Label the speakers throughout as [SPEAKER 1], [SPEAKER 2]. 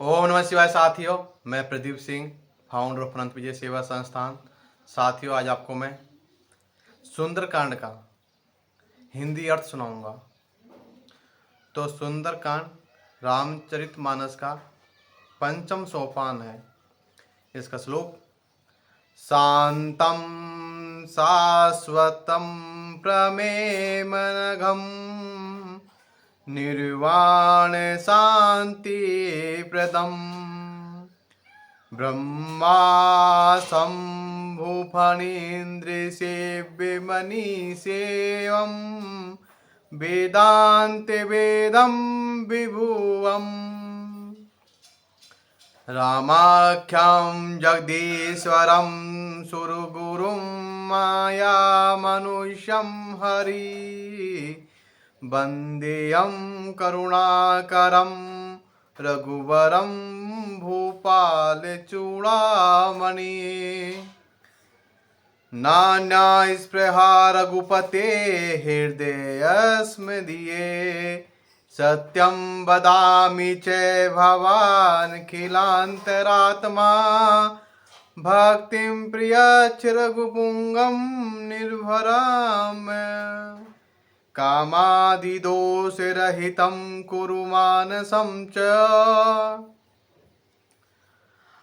[SPEAKER 1] ओम नमः शिवाय साथियों, मैं प्रदीप सिंह, फाउंडर ऑफ अनंत विजय सेवा संस्थान। साथियों, आज आपको मैं सुंदरकांड का हिंदी अर्थ सुनाऊंगा। तो सुंदरकांड रामचरितमानस का पंचम सोपान है। इसका श्लोक: शांतं शाश्वतं प्रमेमनघं निर्वाण शांति प्रदम् ब्रह्मा शम्भुफणीन्द्रसेव्यमनीषेवं वेदान्ते वेदं विभुवम् रामाख्यं जगदीश्वरं सुरगुरुं मायामनुष्यं हरि वन्देयं करुणाकरं रघुवरं भूपालचूडामणि नान्यास्पृहा रघुपते हृदयस्मदीये सत्यं वदामि च भवानखिलान्तरात्मा भक्तिं प्रियच्छ रघुपुङ्गं निर्भराम् कामादिदोषरहितं कुरु मानसं च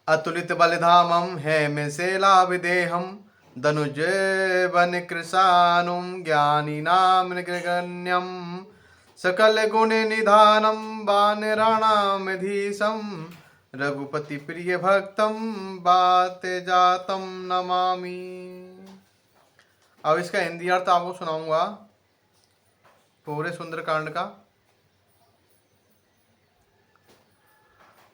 [SPEAKER 1] अतुलित बलिधामं हेमशैलाभिदेहं धनुजवनकृशानुं ज्ञानिनां निगण्यं सकलगुणनिधानं वानराणामधीशं रघुपतिप्रियभक्तं वातजातं नमामि। अब इसका हिंदी अर्थ आपको सुनाऊंगा पूरे सुंदरकांड का।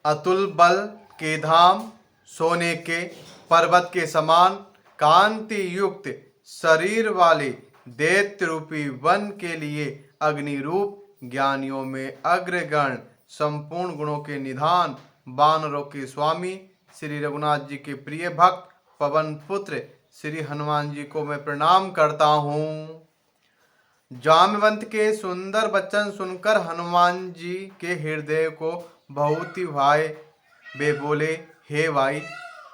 [SPEAKER 1] अतुल बल के धाम, सोने के पर्वत के समान कांति युक्त शरीर वाले दैत्य रूपी वन के लिए अग्नि रूप, ज्ञानियों में अग्रगण, संपूर्ण गुणों के निधान, वानरों के स्वामी श्री रघुनाथ जी के प्रिय भक्त पवन पुत्र श्री हनुमान जी को मैं प्रणाम करता हूँ। जामवंत के सुंदर वचन सुनकर हनुमान जी के हृदय को बहुत ही भाए। वे बोले, हे भाई,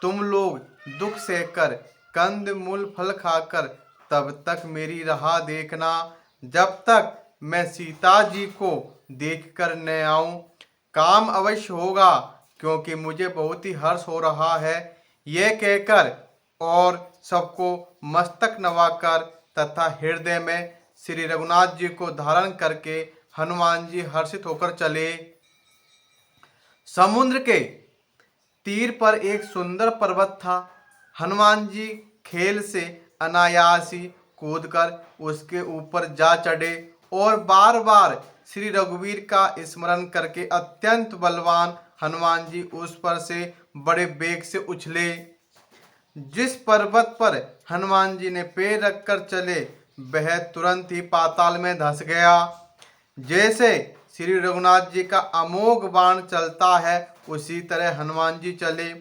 [SPEAKER 1] तुम लोग दुख सहकर कंद मूल फल खाकर तब तक मेरी राह देखना, जब तक मैं सीता जी को देखकर न आऊं। काम अवश्य होगा, क्योंकि मुझे बहुत ही हर्ष हो रहा है। यह कहकर और सबको मस्तक नवाकर तथा हृदय में श्री रघुनाथ जी को धारण करके हनुमान जी हर्षित होकर चले। समुद्र के तीर पर एक सुंदर पर्वत था। हनुमान जी खेल से अनायासी कूदकर उसके ऊपर जा चढ़े और बार बार श्री रघुवीर का स्मरण करके अत्यंत बलवान हनुमान जी उस पर से बड़े वेग से उछले। जिस पर्वत पर हनुमान जी ने पैर रखकर चले वह तुरंत ही पाताल में धंस गया। जैसे श्री रघुनाथ जी का अमोघ बाण चलता है, उसी तरह हनुमान जी चले।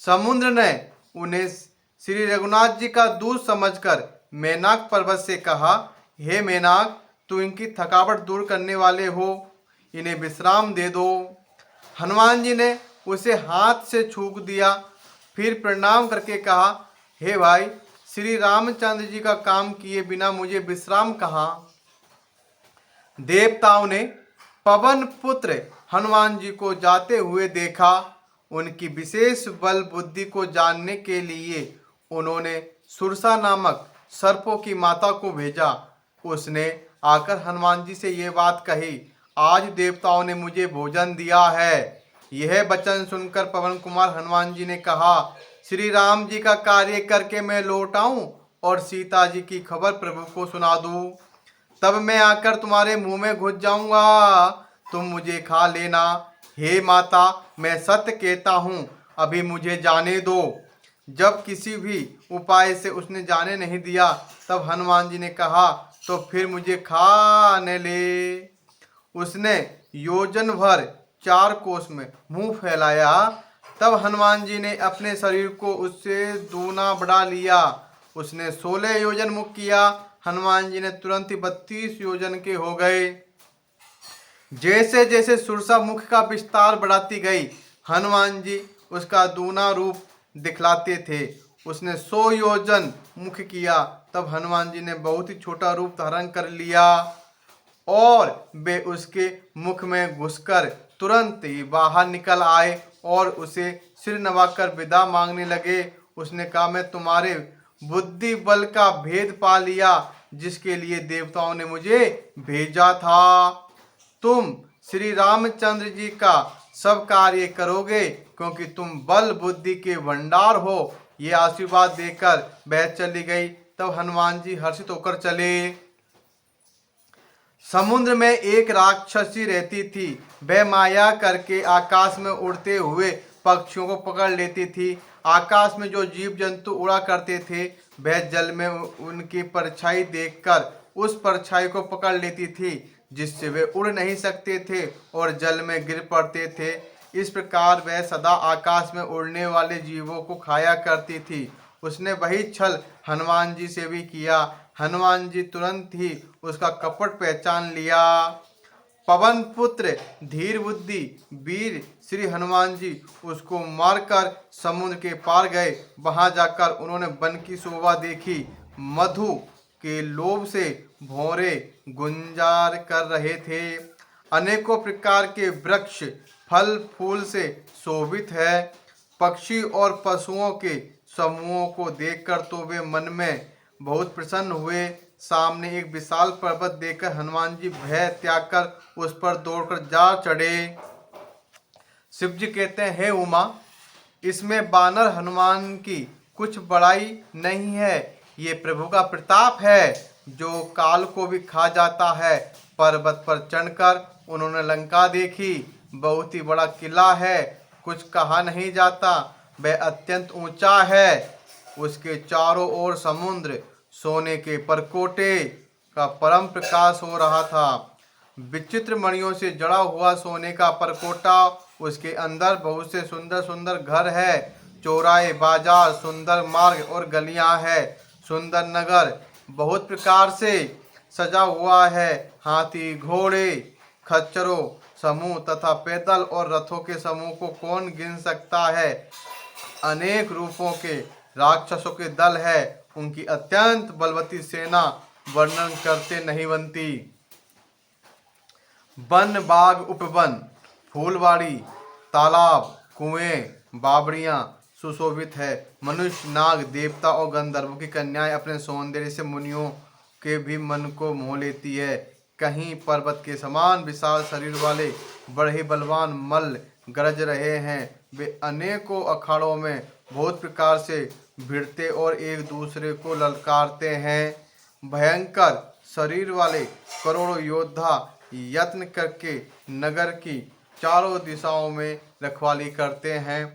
[SPEAKER 1] समुद्र ने उन्हें श्री रघुनाथ जी का दूत समझकर मेनाक पर्वत से कहा, हे मेनाक, तू इनकी थकावट दूर करने वाले हो, इन्हें विश्राम दे दो। हनुमान जी ने उसे हाथ से छू दिया, फिर प्रणाम करके कहा, हे भाई, श्री रामचंद्र जी का काम किए बिना मुझे विश्राम कहाँ। देवताओं ने पवन पुत्र हनुमान जी को जाते हुए देखा। उनकी विशेष बल बुद्धि को जानने के लिए उन्होंने सुरसा नामक सर्पों की माता को भेजा। उसने आकर हनुमान जी से ये बात कही, आज देवताओं ने मुझे भोजन दिया है। यह वचन सुनकर पवन कुमार हनुमान जी ने कहा, श्री राम जी का कार्य करके मैं लौट आऊं और सीता जी की खबर प्रभु को सुना दूं, तब मैं आकर तुम्हारे मुंह में घुस जाऊंगा, तुम मुझे खा लेना। हे माता, मैं सत्य कहता हूँ, अभी मुझे जाने दो। जब किसी भी उपाय से उसने जाने नहीं दिया, तब हनुमान जी ने कहा, तो फिर मुझे खाने ले। उसने योजन भर 4 कोस में मुंह फैलाया, तब हनुमान जी ने अपने शरीर को उससे दूना बढ़ा लिया। उसने 16 योजन मुख किया, हनुमान जी ने तुरंत ही 32 योजन के हो गए। जैसे जैसे सुरसा मुख का विस्तार बढ़ाती गई, हनुमान जी उसका दूना रूप दिखलाते थे। उसने 100 योजन मुख किया, तब हनुमान जी ने बहुत ही छोटा रूप धारण कर लिया और वे उसके मुख में घुसकर तुरंत ही बाहर निकल आए और उसे सिर नवाकर विदा मांगने लगे। उसने कहा, मैं तुम्हारे बुद्धि बल का भेद पा लिया, जिसके लिए देवताओं ने मुझे भेजा था। तुम श्री रामचंद्र जी का सब कार्य करोगे, क्योंकि तुम बल बुद्धि के भंडार हो। ये आशीर्वाद देकर वह चली गई। तब हनुमान जी हर्षित होकर चले। समुद्र में एक राक्षसी रहती थी। वह माया करके आकाश में उड़ते हुए पक्षियों को पकड़ लेती थी। आकाश में जो जीव जंतु उड़ा करते थे, वह जल में उनकी परछाई देखकर उस परछाई को पकड़ लेती थी, जिससे वे उड़ नहीं सकते थे और जल में गिर पड़ते थे। इस प्रकार वह सदा आकाश में उड़ने वाले जीवों को खाया करती थी। उसने वही छल हनुमान जी से भी किया। हनुमान जी तुरंत ही उसका कपट पहचान लिया। पवन पुत्र धीर बुद्धि वीर श्री हनुमान जी उसको मारकर समुद्र के पार गए। वहां जाकर उन्होंने वन की शोभा देखी। मधु के लोभ से भौरे गुंजार कर रहे थे। अनेकों प्रकार के वृक्ष फल फूल से शोभित है। पक्षी और पशुओं के समूहों को देखकर तो वे मन में बहुत प्रसन्न हुए। सामने एक विशाल पर्वत देखकर हनुमान जी भय त्याग कर उस पर दौड़कर जा चढ़े। शिव जी कहते हैं, हे उमा, इसमें बानर हनुमान की कुछ बड़ाई नहीं है। ये प्रभु का प्रताप है, जो काल को भी खा जाता है। पर्वत पर चढ़कर उन्होंने लंका देखी। बहुत ही बड़ा किला है, कुछ कहा नहीं जाता। वह अत्यंत ऊंचा है। उसके चारों ओर समुद्र सोने के परकोटे का परम प्रकाश हो रहा था। विचित्र मणियों से जड़ा हुआ सोने का परकोटा, उसके अंदर बहुत से सुंदर सुंदर घर है। चौराहे, बाजार, सुंदर मार्ग और गलियां है। सुंदर नगर बहुत प्रकार से सजा हुआ है। हाथी, घोड़े, खच्चरों समूह तथा पैदल और रथों के समूह को कौन गिन सकता है। अनेक रूपों के राक्षसों के दल है। उनकी अत्यंत बलवती सेना वर्णन करते नहीं बनती। वन, बाग, उपवन, फूलवाड़ी, तालाब, कुएं, बावड़ियां सुशोभित है। मनुष्य, नाग, देवता और गंधर्वों की कन्याएं अपने सौंदर्य से मुनियों के भी मन को मोह लेती है। कहीं पर्वत के समान विशाल शरीर वाले बड़े बलवान मल्ल गरज रहे हैं। वे अनेकों अखाड़ों में बहुत प्रकार से भिड़ते और एक दूसरे को ललकारते हैं। भयंकर शरीर वाले करोड़ों योद्धा यत्न करके नगर की चारों दिशाओं में रखवाली करते हैं।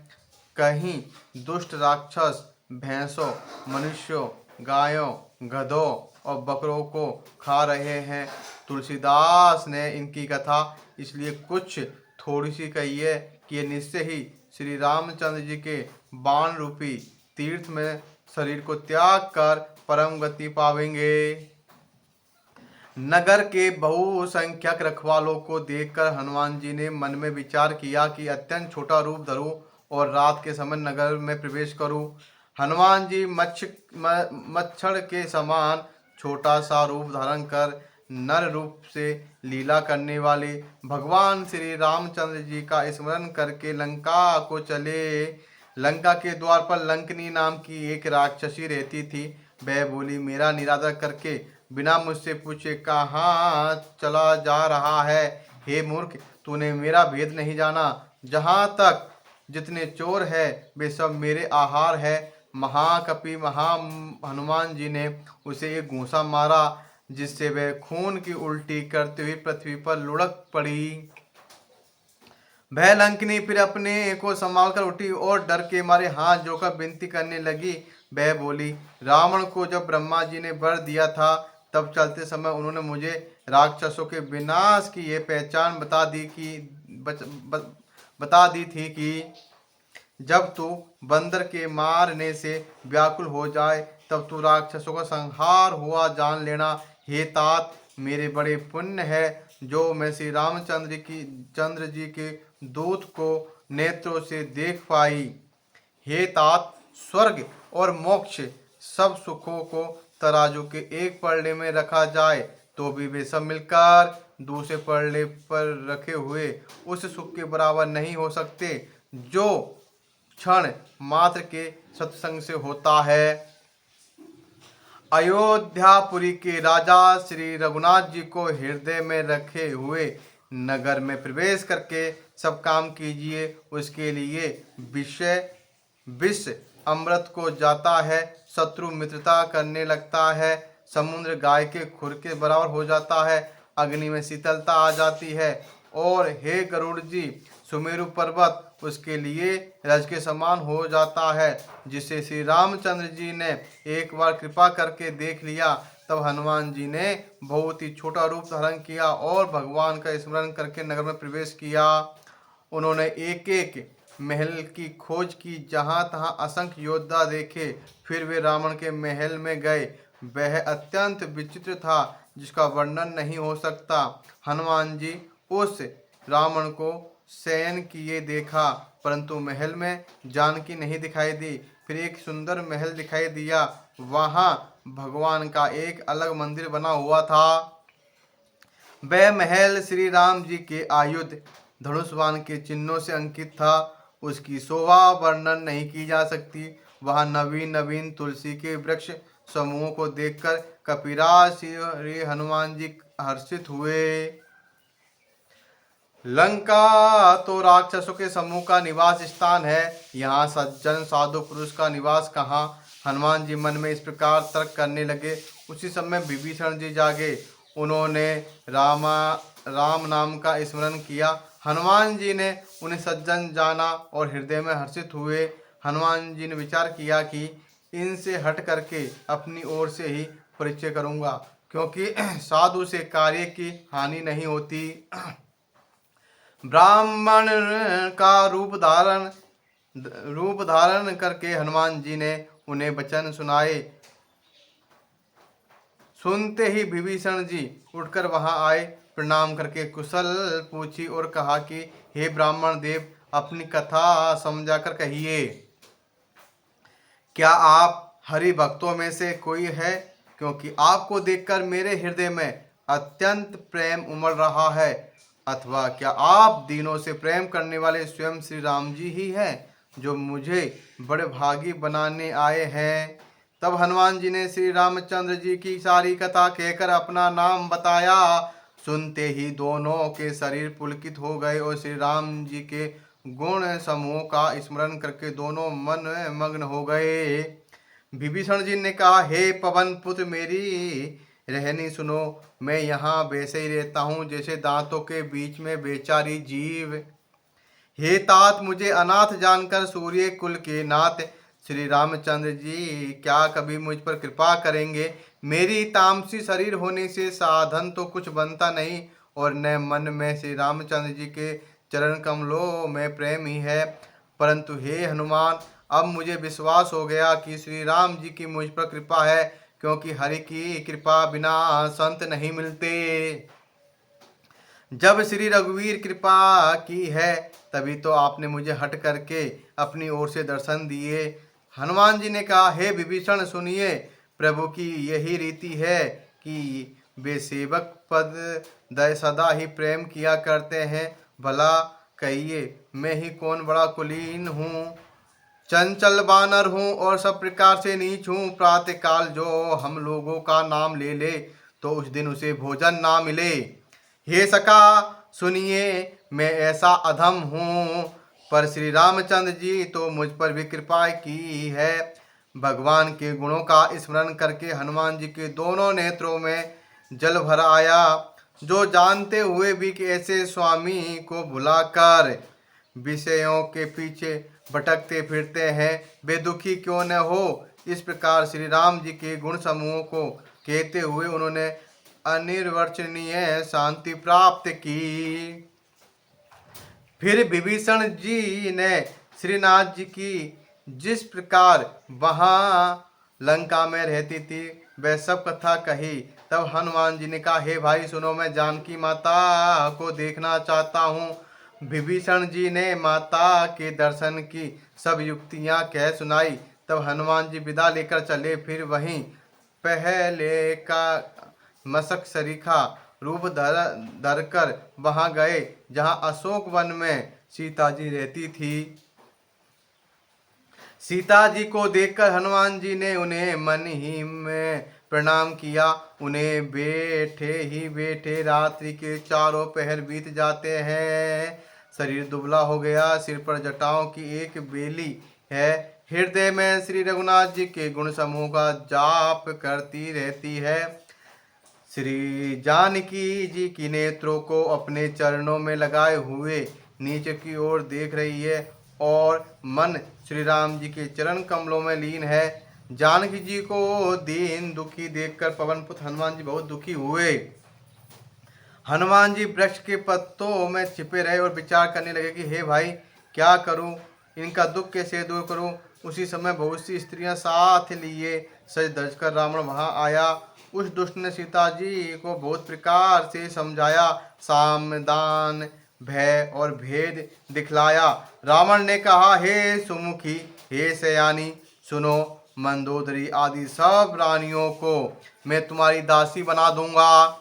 [SPEAKER 1] कहीं दुष्ट राक्षस भैंसों, मनुष्यों, गायों, गधों और बकरों को खा रहे हैं। तुलसीदास ने इनकी कथा इसलिए कुछ थोड़ी सी कही है कि ये निश्चय ही श्री रामचंद्र जी के बाण रूपी तीर्थ में शरीर को त्याग कर परम गति पावेंगे। नगर के बहुसंख्यक रखवालों को देखकर हनुमान जी ने मन में विचार किया कि अत्यंत छोटा रूप धरूं और रात के समय नगर में प्रवेश करूं। हनुमान जी मच्छर के समान छोटा सा रूप धारण कर नर रूप से लीला करने वाले भगवान श्री रामचंद्र जी का स्मरण करके लंका को चले। लंका के द्वार पर लंकनी नाम की एक राक्षसी रहती थी। वह बोली, मेरा निरादर करके बिना मुझसे पूछे कहाँ चला जा रहा है। हे मूर्ख, तूने मेरा भेद नहीं जाना। जहाँ तक जितने चोर है वे सब मेरे आहार है। महाकपि हनुमान जी ने उसे एक घूंसा मारा, जिससे वह खून की उल्टी करते हुए पृथ्वी पर लुढ़क पड़ी। वह लंकनी फिर अपने को संभाल कर उठी और डर के मारे हाथ जोड़कर विनती करने लगी। वह बोली, रावण को जब ब्रह्मा जी ने वर दिया था, तब चलते समय उन्होंने मुझे राक्षसों के विनाश की यह पहचान बता दी थी कि जब तू बंदर के मारने से व्याकुल हो जाए, तब तू राक्षसों का संहार हुआ जान लेना। हे तात, मेरे बड़े पुण्य है जो मैं श्री चंद्र जी के दूत को नेत्रों से देख पाई। हे तात, स्वर्ग और मोक्ष सब सुखों को तराजू के एक पलड़े में रखा जाए तो भी वे सब मिलकर दूसरे पलड़े पर रखे हुए उस सुख के बराबर नहीं हो सकते जो क्षण मात्र के सत्संग से होता है। अयोध्यापुरी के राजा श्री रघुनाथ जी को हृदय में रखे हुए नगर में प्रवेश करके सब काम कीजिए। उसके लिए विष अमृत को जाता है, शत्रु मित्रता करने लगता है, समुद्र गाय के खुर के बराबर हो जाता है, अग्नि में शीतलता आ जाती है, और हे गरुड़ जी, सुमेरु पर्वत उसके लिए रज के समान हो जाता है। जिसे श्री रामचंद्र जी ने एक बार कृपा करके देख लिया, तब हनुमान जी ने बहुत ही छोटा रूप धारण किया और भगवान का स्मरण करके नगर में प्रवेश किया। उन्होंने एक एक महल की खोज की, जहाँ तहाँ असंख्य योद्धा देखे। फिर वे रावण के महल में गए। वह अत्यंत विचित्र था, जिसका वर्णन नहीं हो सकता। हनुमान जी उस रावण को शयन किए देखा, परंतु महल में जानकी नहीं दिखाई दी। फिर एक सुंदर महल दिखाई दिया, वहाँ भगवान का एक अलग मंदिर बना हुआ था। वह महल श्री राम जी के आयुध धनुष बाण के चिन्हों से अंकित था। उसकी शोभा वर्णन नहीं की जा सकती। वहाँ नवीन नवीन तुलसी के वृक्ष समूहों को देखकर कपिराज श्री हनुमान जी हर्षित हुए। लंका तो राक्षसों के समूह का निवास स्थान है, यहाँ सज्जन साधु पुरुष का निवास कहाँ। हनुमान जी मन में इस प्रकार तर्क करने लगे। उसी समय विभीषण जी जागे। उन्होंने राम नाम का स्मरण किया। हनुमान जी ने उन्हें सज्जन जाना और हृदय में हर्षित हुए। हनुमान जी ने विचार किया कि इनसे हट करके अपनी ओर से ही परिचय करूंगा, क्योंकि साधु से कार्य की हानि नहीं होती। ब्राह्मण का रूप धारण करके हनुमान जी ने उन्हें वचन सुनाए। सुनते ही विभीषण जी उठकर वहां आए, प्रणाम करके कुशल पूछी और कहा कि हे ब्राह्मण देव, अपनी कथा समझाकर कहिए। क्या आप हरि भक्तों में से कोई है? क्योंकि आपको देखकर मेरे हृदय में अत्यंत प्रेम उमड़ रहा है। अथवा क्या आप दीनों से प्रेम करने वाले स्वयं श्री राम जी ही हैं, जो मुझे बड़े भागी बनाने आए हैं? तब हनुमान जी ने श्री रामचंद्र जी की सारी कथा कहकर अपना नाम बताया। सुनते ही दोनों के शरीर पुलकित हो गए और श्री राम जी के गुण समूह का स्मरण करके दोनों मन में मग्न हो गए। विभीषण जी ने कहा, हे पवन पुत्र, मेरी रहनी सुनो। मैं यहाँ वैसे ही रहता हूँ जैसे दांतों के बीच में बेचारी जीव। हे तात, मुझे अनाथ जानकर सूर्य कुल के नाथ श्री रामचंद्र जी क्या कभी मुझ पर कृपा करेंगे? मेरी तामसी शरीर होने से साधन तो कुछ बनता नहीं, और न मन में श्री रामचंद्र जी के चरण कमलों में प्रेम ही है। परंतु हे हनुमान, अब मुझे विश्वास हो गया कि श्री राम जी की मुझ पर कृपा है, क्योंकि हरि की कृपा बिना संत नहीं मिलते। जब श्री रघुवीर कृपा की है, तभी तो आपने मुझे हट करके अपनी ओर से दर्शन दिए। हनुमान जी ने कहा, हे विभीषण, सुनिए, प्रभु की यही रीति है कि वे सेवक पद दय सदा ही प्रेम किया करते हैं। भला कहिए, मैं ही कौन बड़ा कुलीन हूँ, चंचल बानर हूँ और सब प्रकार से नीच हूँ। प्रातः काल जो हम लोगों का नाम ले ले तो उस दिन उसे भोजन ना मिले। हे सखा सुनिए, मैं ऐसा अधम हूँ, पर श्री रामचंद्र जी तो मुझ पर भी कृपा की है। भगवान के गुणों का स्मरण करके हनुमान जी के दोनों नेत्रों में जल भर आया। जो जानते हुए भी कि ऐसे स्वामी को भुलाकर विषयों के पीछे भटकते फिरते हैं, वे दुखी क्यों न हो। इस प्रकार श्री राम जी के गुण समूहों को कहते हुए उन्होंने अनिर्वचनीय शांति प्राप्त की। फिर विभीषण जी ने श्रीनाथ जी की जिस प्रकार वहाँ लंका में रहती थी वह सब कथा कही। तब हनुमान जी ने कहा, हे भाई सुनो, मैं जानकी माता को देखना चाहता हूँ। विभीषण जी ने माता के दर्शन की सब युक्तियाँ कह सुनाई। तब हनुमान जी विदा लेकर चले, फिर वहीं पहले का मशक सरीखा रूप धर कर वहां गए जहां अशोक वन में सीता जी रहती थी। सीता जी को देखकर हनुमान जी ने उन्हें मन ही में प्रणाम किया। उन्हें बैठे ही बैठे रात्रि के चारों पहर बीत जाते हैं। शरीर दुबला हो गया, सिर पर जटाओं की एक बेली है। हृदय में श्री रघुनाथ जी के गुण समूह का जाप करती रहती है। श्री जानकी जी की नेत्रों को अपने चरणों में लगाए हुए नीचे की ओर देख रही है और मन श्री राम जी के चरण कमलों में लीन है। जानकी जी को दीन दुखी देखकर पवन पुत्र हनुमान जी बहुत दुखी हुए। हनुमान जी वृक्ष के पत्तों में छिपे रहे और विचार करने लगे कि हे भाई, क्या करूं, इनका दुख कैसे दूर करूं। उसी समय बहुत सी स्त्रियां साथ लिए सज धज कर रावण वहां आया। उस दुष्ट ने सीता जी को बहुत प्रकार से समझाया, साम दान भय और भेद दिखलाया। रावण ने कहा, हे सुमुखी, हे सयानी, सुनो, मंदोदरी आदि सब रानियों को मैं तुम्हारी दासी बना दूंगा।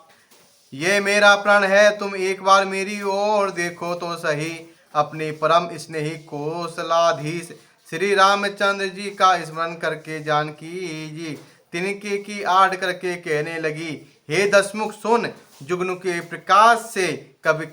[SPEAKER 1] ये मेरा प्रण है, तुम एक बार मेरी ओर देखो तो सही। अपने परम स्नेही कौशलाधीश श्री रामचंद्र जी का स्मरण करके जानकी जी तिनके की आड़ करके कहने लगी, हे दशमुख सुन, जुगनू के प्रकाश से कभी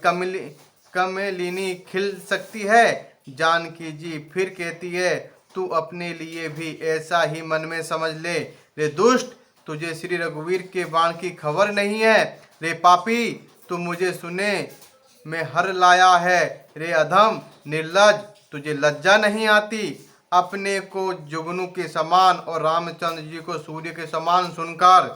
[SPEAKER 1] कमलिनी खिल सकती है। जानकी जी फिर कहती है, तू अपने लिए भी ऐसा ही मन में समझ ले। रे दुष्ट, तुझे श्री रघुवीर के बाण की खबर नहीं है। रे पापी, तू मुझे सुने में हर लाया है। रे अधम निर्लज, तुझे लज्जा नहीं आती। अपने को जुगनू के समान और रामचंद्र जी को सूर्य के समान सुनकर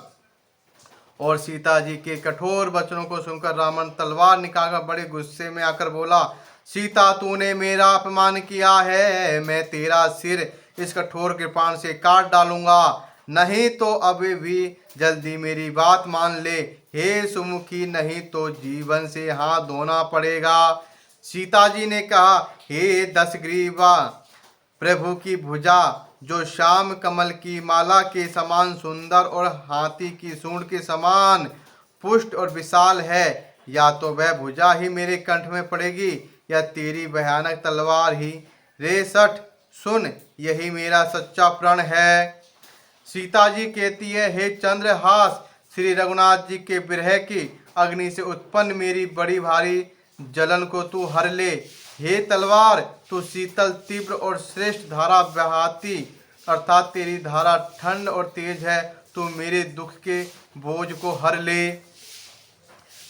[SPEAKER 1] और सीता जी के कठोर वचनों को सुनकर रावण तलवार निकालकर बड़े गुस्से में आकर बोला, सीता, तूने मेरा अपमान किया है, मैं तेरा सिर इस कठोर कृपाण से काट डालूंगा, नहीं तो अभी भी जल्दी मेरी बात मान ले। हे सुमुखी, नहीं तो जीवन से हाथ धोना पड़ेगा। सीता जी ने कहा, हे दशग्रीवा, प्रभु की भुजा जो श्याम कमल की माला के समान सुंदर और हाथी की सूंड के समान पुष्ट और विशाल है, या तो वह भुजा ही मेरे कंठ में पड़ेगी या तेरी भयानक तलवार ही। रे सठ, सुन, यही मेरा सच्चा प्रण है। सीता जी कहती है, हे चंद्रहास, श्री रघुनाथ जी के विरह की अग्नि से उत्पन्न मेरी बड़ी भारी जलन को तू हर ले। हे तलवार, तू शीतल, तीव्र और श्रेष्ठ धारा बहाती, अर्थात तेरी धारा ठंड और तेज है, तू मेरे दुख के बोझ को हर ले।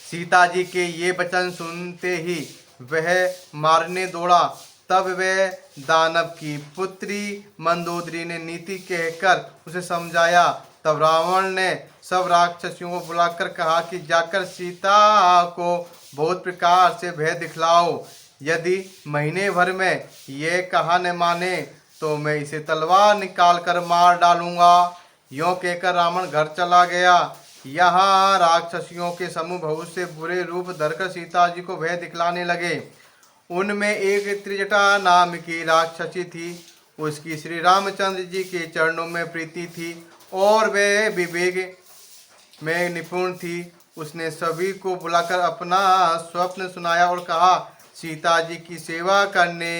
[SPEAKER 1] सीता जी के ये वचन सुनते ही वह मारने दौड़ा। तब वह दानव की पुत्री मंदोदरी ने नीति कहकर उसे समझाया। तब रावण ने सब राक्षसियों को बुलाकर कहा कि जाकर सीता को बहुत प्रकार से भय दिखलाओ। यदि महीने भर में ये कहा न माने तो मैं इसे तलवार निकाल कर मार डालूंगा। यों कहकर रावण घर चला गया। यहाँ राक्षसियों के समूह बहुत से बुरे रूप धरकर सीता जी को भय दिखलाने लगे। उनमें एक त्रिजटा नाम की राक्षसी थी। उसकी श्री रामचंद्र जी के चरणों में प्रीति थी और वे विवेक में निपुण थी। उसने सभी को बुलाकर अपना स्वप्न सुनाया और कहा, सीता जी की सेवा करने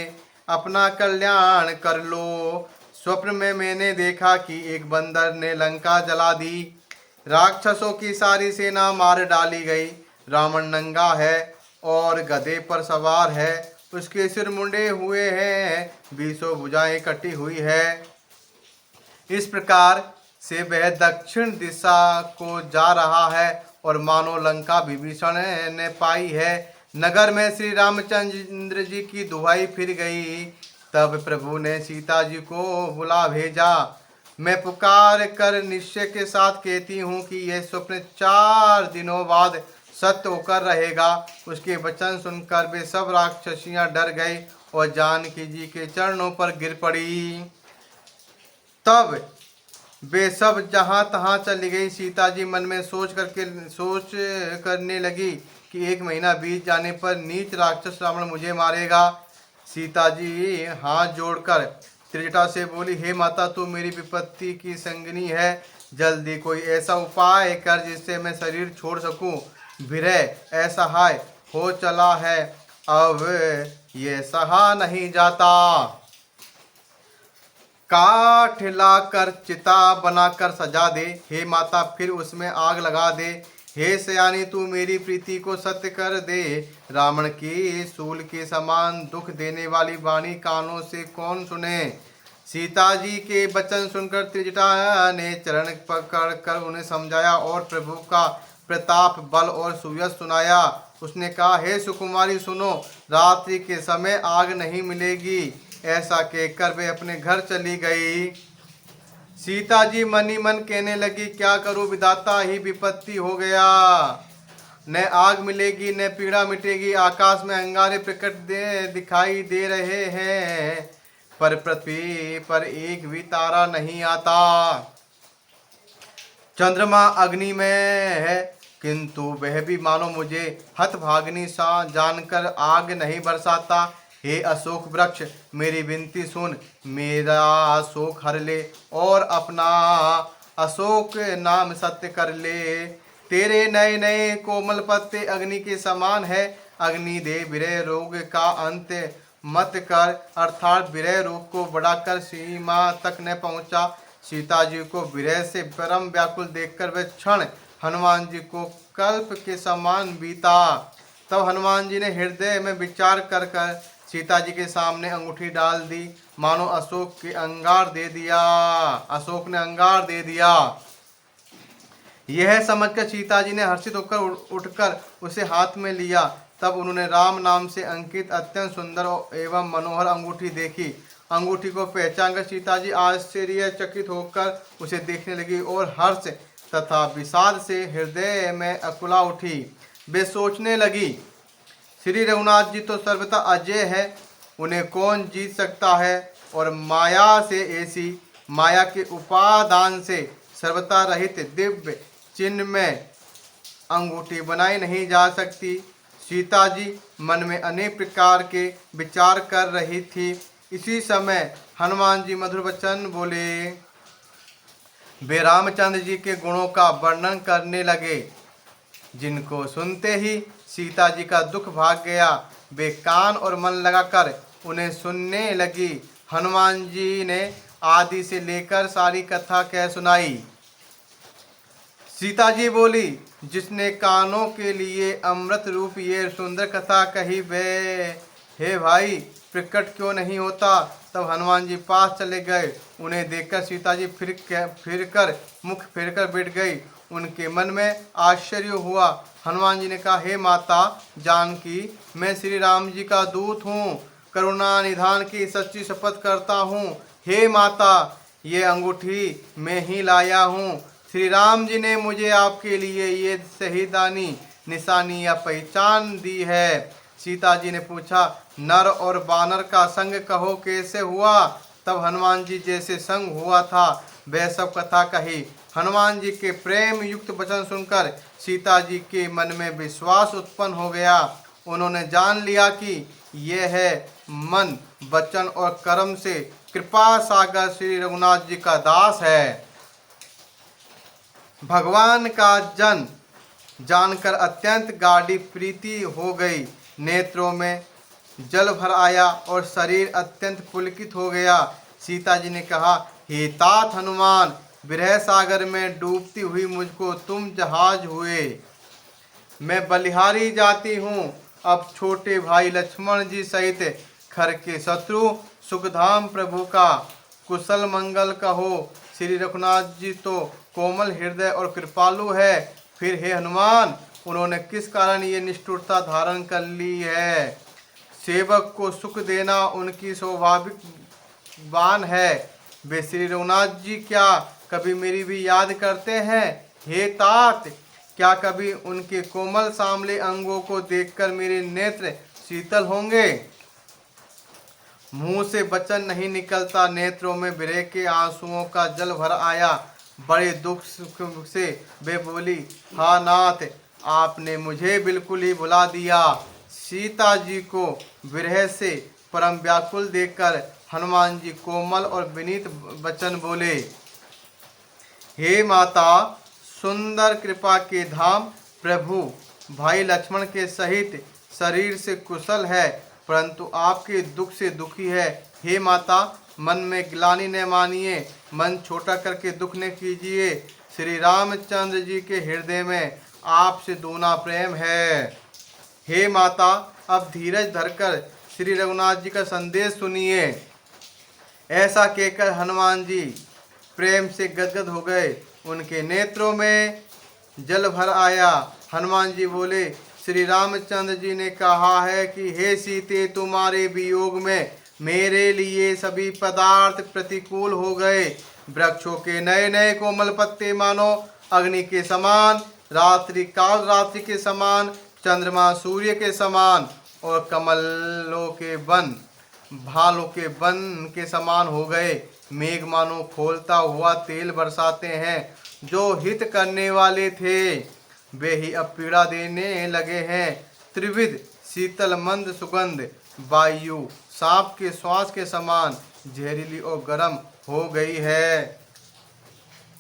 [SPEAKER 1] अपना कल्याण कर लो। स्वप्न में मैंने देखा कि एक बंदर ने लंका जला दी, राक्षसों की सारी सेना मार डाली गई। रावण नंगा है और गधे पर सवार है, उसके सिर मुंडे हुए हैं, 20 भुजाएं कटी हुई है। इस प्रकार से वह दक्षिण दिशा को जा रहा है और मानो लंका विभीषण ने पाई है। नगर में श्री रामचंद्र जी की दुहाई फिर गई। तब प्रभु ने सीता जी को बुला भेजा। मैं पुकार कर निश्चय के साथ कहती हूँ कि यह स्वप्न 4 दिनों बाद सत्य होकर रहेगा। उसके वचन सुनकर वे सब राक्षसियां डर गई और जानकी जी के चरणों पर गिर पड़ी। तब वे सब जहाँ तहाँ चली गई। सीता जी मन में सोच करने लगी कि 1 महीना बीत जाने पर नीच राक्षस रावण मुझे मारेगा। सीता जी हाथ जोड़कर त्रिजटा से बोली, हे माता, तू मेरी विपत्ति की संगिनी है, जल्दी कोई ऐसा उपाय कर जिससे मैं शरीर छोड़ सकूं। विरह ऐसा हाय हो चला है, अब ये सहा नहीं जाता। काठ लाकर चिता बनाकर सजा दे, हे माता फिर उसमें आग लगा दे। हे सयानी, तू मेरी प्रीति को सत्य कर दे। रावण की सूल के समान दुख देने वाली वाणी कानों से कौन सुने। सीता जी के वचन सुनकर त्रिजटा ने चरण पकड़ कर उन्हें समझाया और प्रभु का प्रताप, बल और सुयश सुनाया। उसने कहा, हे सुकुमारी सुनो, रात्रि के समय आग नहीं मिलेगी। ऐसा कहकर वे अपने घर चली गई। सीता जी मन ही मन कहने लगी, क्या करूं विधाता, ही विपत्ति हो गया। न आग मिलेगी न पीड़ा मिटेगी। आकाश में अंगारे दिखाई दे रहे हैं, पर पृथ्वी पर एक भी तारा नहीं आता। चंद्रमा अग्नि में है, किंतु वह भी मानो मुझे हतभागिनी सा जानकर आग नहीं बरसाता। हे अशोक वृक्ष, मेरी विनती सुन, मेरा शोक हर ले और अपना अशोक नाम सत्य कर ले। तेरे नए नए कोमल पत्ते अग्नि के समान है। अग्नि दे विरह रोग का अंत मत कर, अर्थात विरह रोग को बढ़ाकर सीमा तक न पहुंचा। सीता जी को विरह से परम व्याकुल देखकर वे क्षण हनुमान जी को कल्प के समान बीता। तब हनुमान जी ने हृदय में विचार कर सीता जी के सामने अंगूठी डाल दी, मानो अशोक ने अंगार दे दिया। यह समझकर सीता जी ने हर्षित होकर उठकर उसे हाथ में लिया। तब उन्होंने राम नाम से अंकित अत्यंत सुंदर एवं मनोहर अंगूठी देखी। अंगूठी को पहचानकर सीता जी आश्चर्यचकित होकर उसे देखने लगी और हर्ष तथा विषाद से हृदय में अकुला उठी। वे सोचने लगी, श्री रघुनाथ जी तो सर्वथा अजय है, उन्हें कौन जीत सकता है। और माया से ऐसी माया के उपादान से सर्वथा रहित दिव्य चिन्ह में अंगूठी बनाई नहीं जा सकती। सीता जी मन में अनेक प्रकार के विचार कर रही थी। इसी समय हनुमान जी मधुर वचन बोले। वे रामचंद्र जी के गुणों का वर्णन करने लगे, जिनको सुनते ही सीता जी का दुख भाग गया। वे कान और मन लगाकर उन्हें सुनने लगी। हनुमान जी ने आदि से लेकर सारी कथा कह सुनाई। सीता जी बोली, जिसने कानों के लिए अमृत रूप ये सुंदर कथा कही, वे हे भाई प्रकट क्यों नहीं होता। तब हनुमान जी पास चले गए। उन्हें देखकर सीता जी मुख फिरकर बैठ गई। उनके मन में आश्चर्य हुआ। हनुमान जी ने कहा, हे माता जानकी, मैं श्री राम जी का दूत हूँ, करुणा निधान की सच्ची शपथ करता हूँ। हे माता, ये अंगूठी मैं ही लाया हूँ। श्री राम जी ने मुझे आपके लिए ये शहीदानी निशानी या पहचान दी है। सीता जी ने पूछा, नर और बानर का संग कहो कैसे हुआ। तब हनुमान जी जैसे संग हुआ था वह सब कथा कही। हनुमान जी के प्रेम युक्त वचन सुनकर सीता जी के मन में विश्वास उत्पन्न हो गया। उन्होंने जान लिया कि यह है मन, वचन और कर्म से कृपा सागर श्री रघुनाथ जी का दास है। भगवान का जन जानकर अत्यंत गाढ़ी प्रीति हो गई। नेत्रों में जल भर आया और शरीर अत्यंत पुलकित हो गया। सीता जी ने कहा, हे तात हनुमान, विरह सागर में डूबती हुई मुझको तुम जहाज हुए। मैं बलिहारी जाती हूँ। अब छोटे भाई लक्ष्मण जी सहित खर के शत्रु सुखधाम प्रभु का कुशल मंगल कहो। श्री रघुनाथ जी तो कोमल हृदय और कृपालु है। फिर हे हनुमान, उन्होंने किस कारण ये निष्ठुरता धारण कर ली है। सेवक को सुख देना उनकी स्वाभाविक बान है। वे श्री रघुनाथ जी क्या कभी मेरी भी याद करते हैं। हे तात, क्या कभी उनके कोमल सांवले अंगों को देखकर मेरे नेत्र शीतल होंगे। मुंह से वचन नहीं निकलता, नेत्रों में विरह के आंसुओं का जल भर आया। बड़े दुख सुख से वे बोली, हाँ नाथ, आपने मुझे बिल्कुल ही भुला दिया। सीता जी को विरह से परम व्याकुल देखकर हनुमान जी कोमल और विनीत वचन बोले, हे माता, सुंदर कृपा के धाम प्रभु भाई लक्ष्मण के सहित शरीर से कुशल है, परंतु आपके दुख से दुखी है। हे माता, मन में ग्लानि न मानिए, मन छोटा करके दुख न कीजिए। श्री रामचंद्र जी के हृदय में आपसे दूना प्रेम है। हे माता, अब धीरज धरकर श्री रघुनाथ जी का संदेश सुनिए। ऐसा कहकर हनुमान जी प्रेम से गदगद हो गए, उनके नेत्रों में जल भर आया। हनुमान जी बोले, श्री रामचंद्र जी ने कहा है कि हे सीते, तुम्हारे वियोग में मेरे लिए सभी पदार्थ प्रतिकूल हो गए। वृक्षों के नए नए कोमल पत्ते मानो अग्नि के समान, रात्रि काल रात्रि के समान, चंद्रमा सूर्य के समान, और कमलों के वन भालों के वन के समान हो गए। मेघ मानो खोलता हुआ तेल बरसाते हैं। जो हित करने वाले थे वे ही अब पीड़ा देने लगे हैं। त्रिविध शीतल मंद सुगंध वायु सांप के श्वास के समान जहरीली और गर्म हो गई है।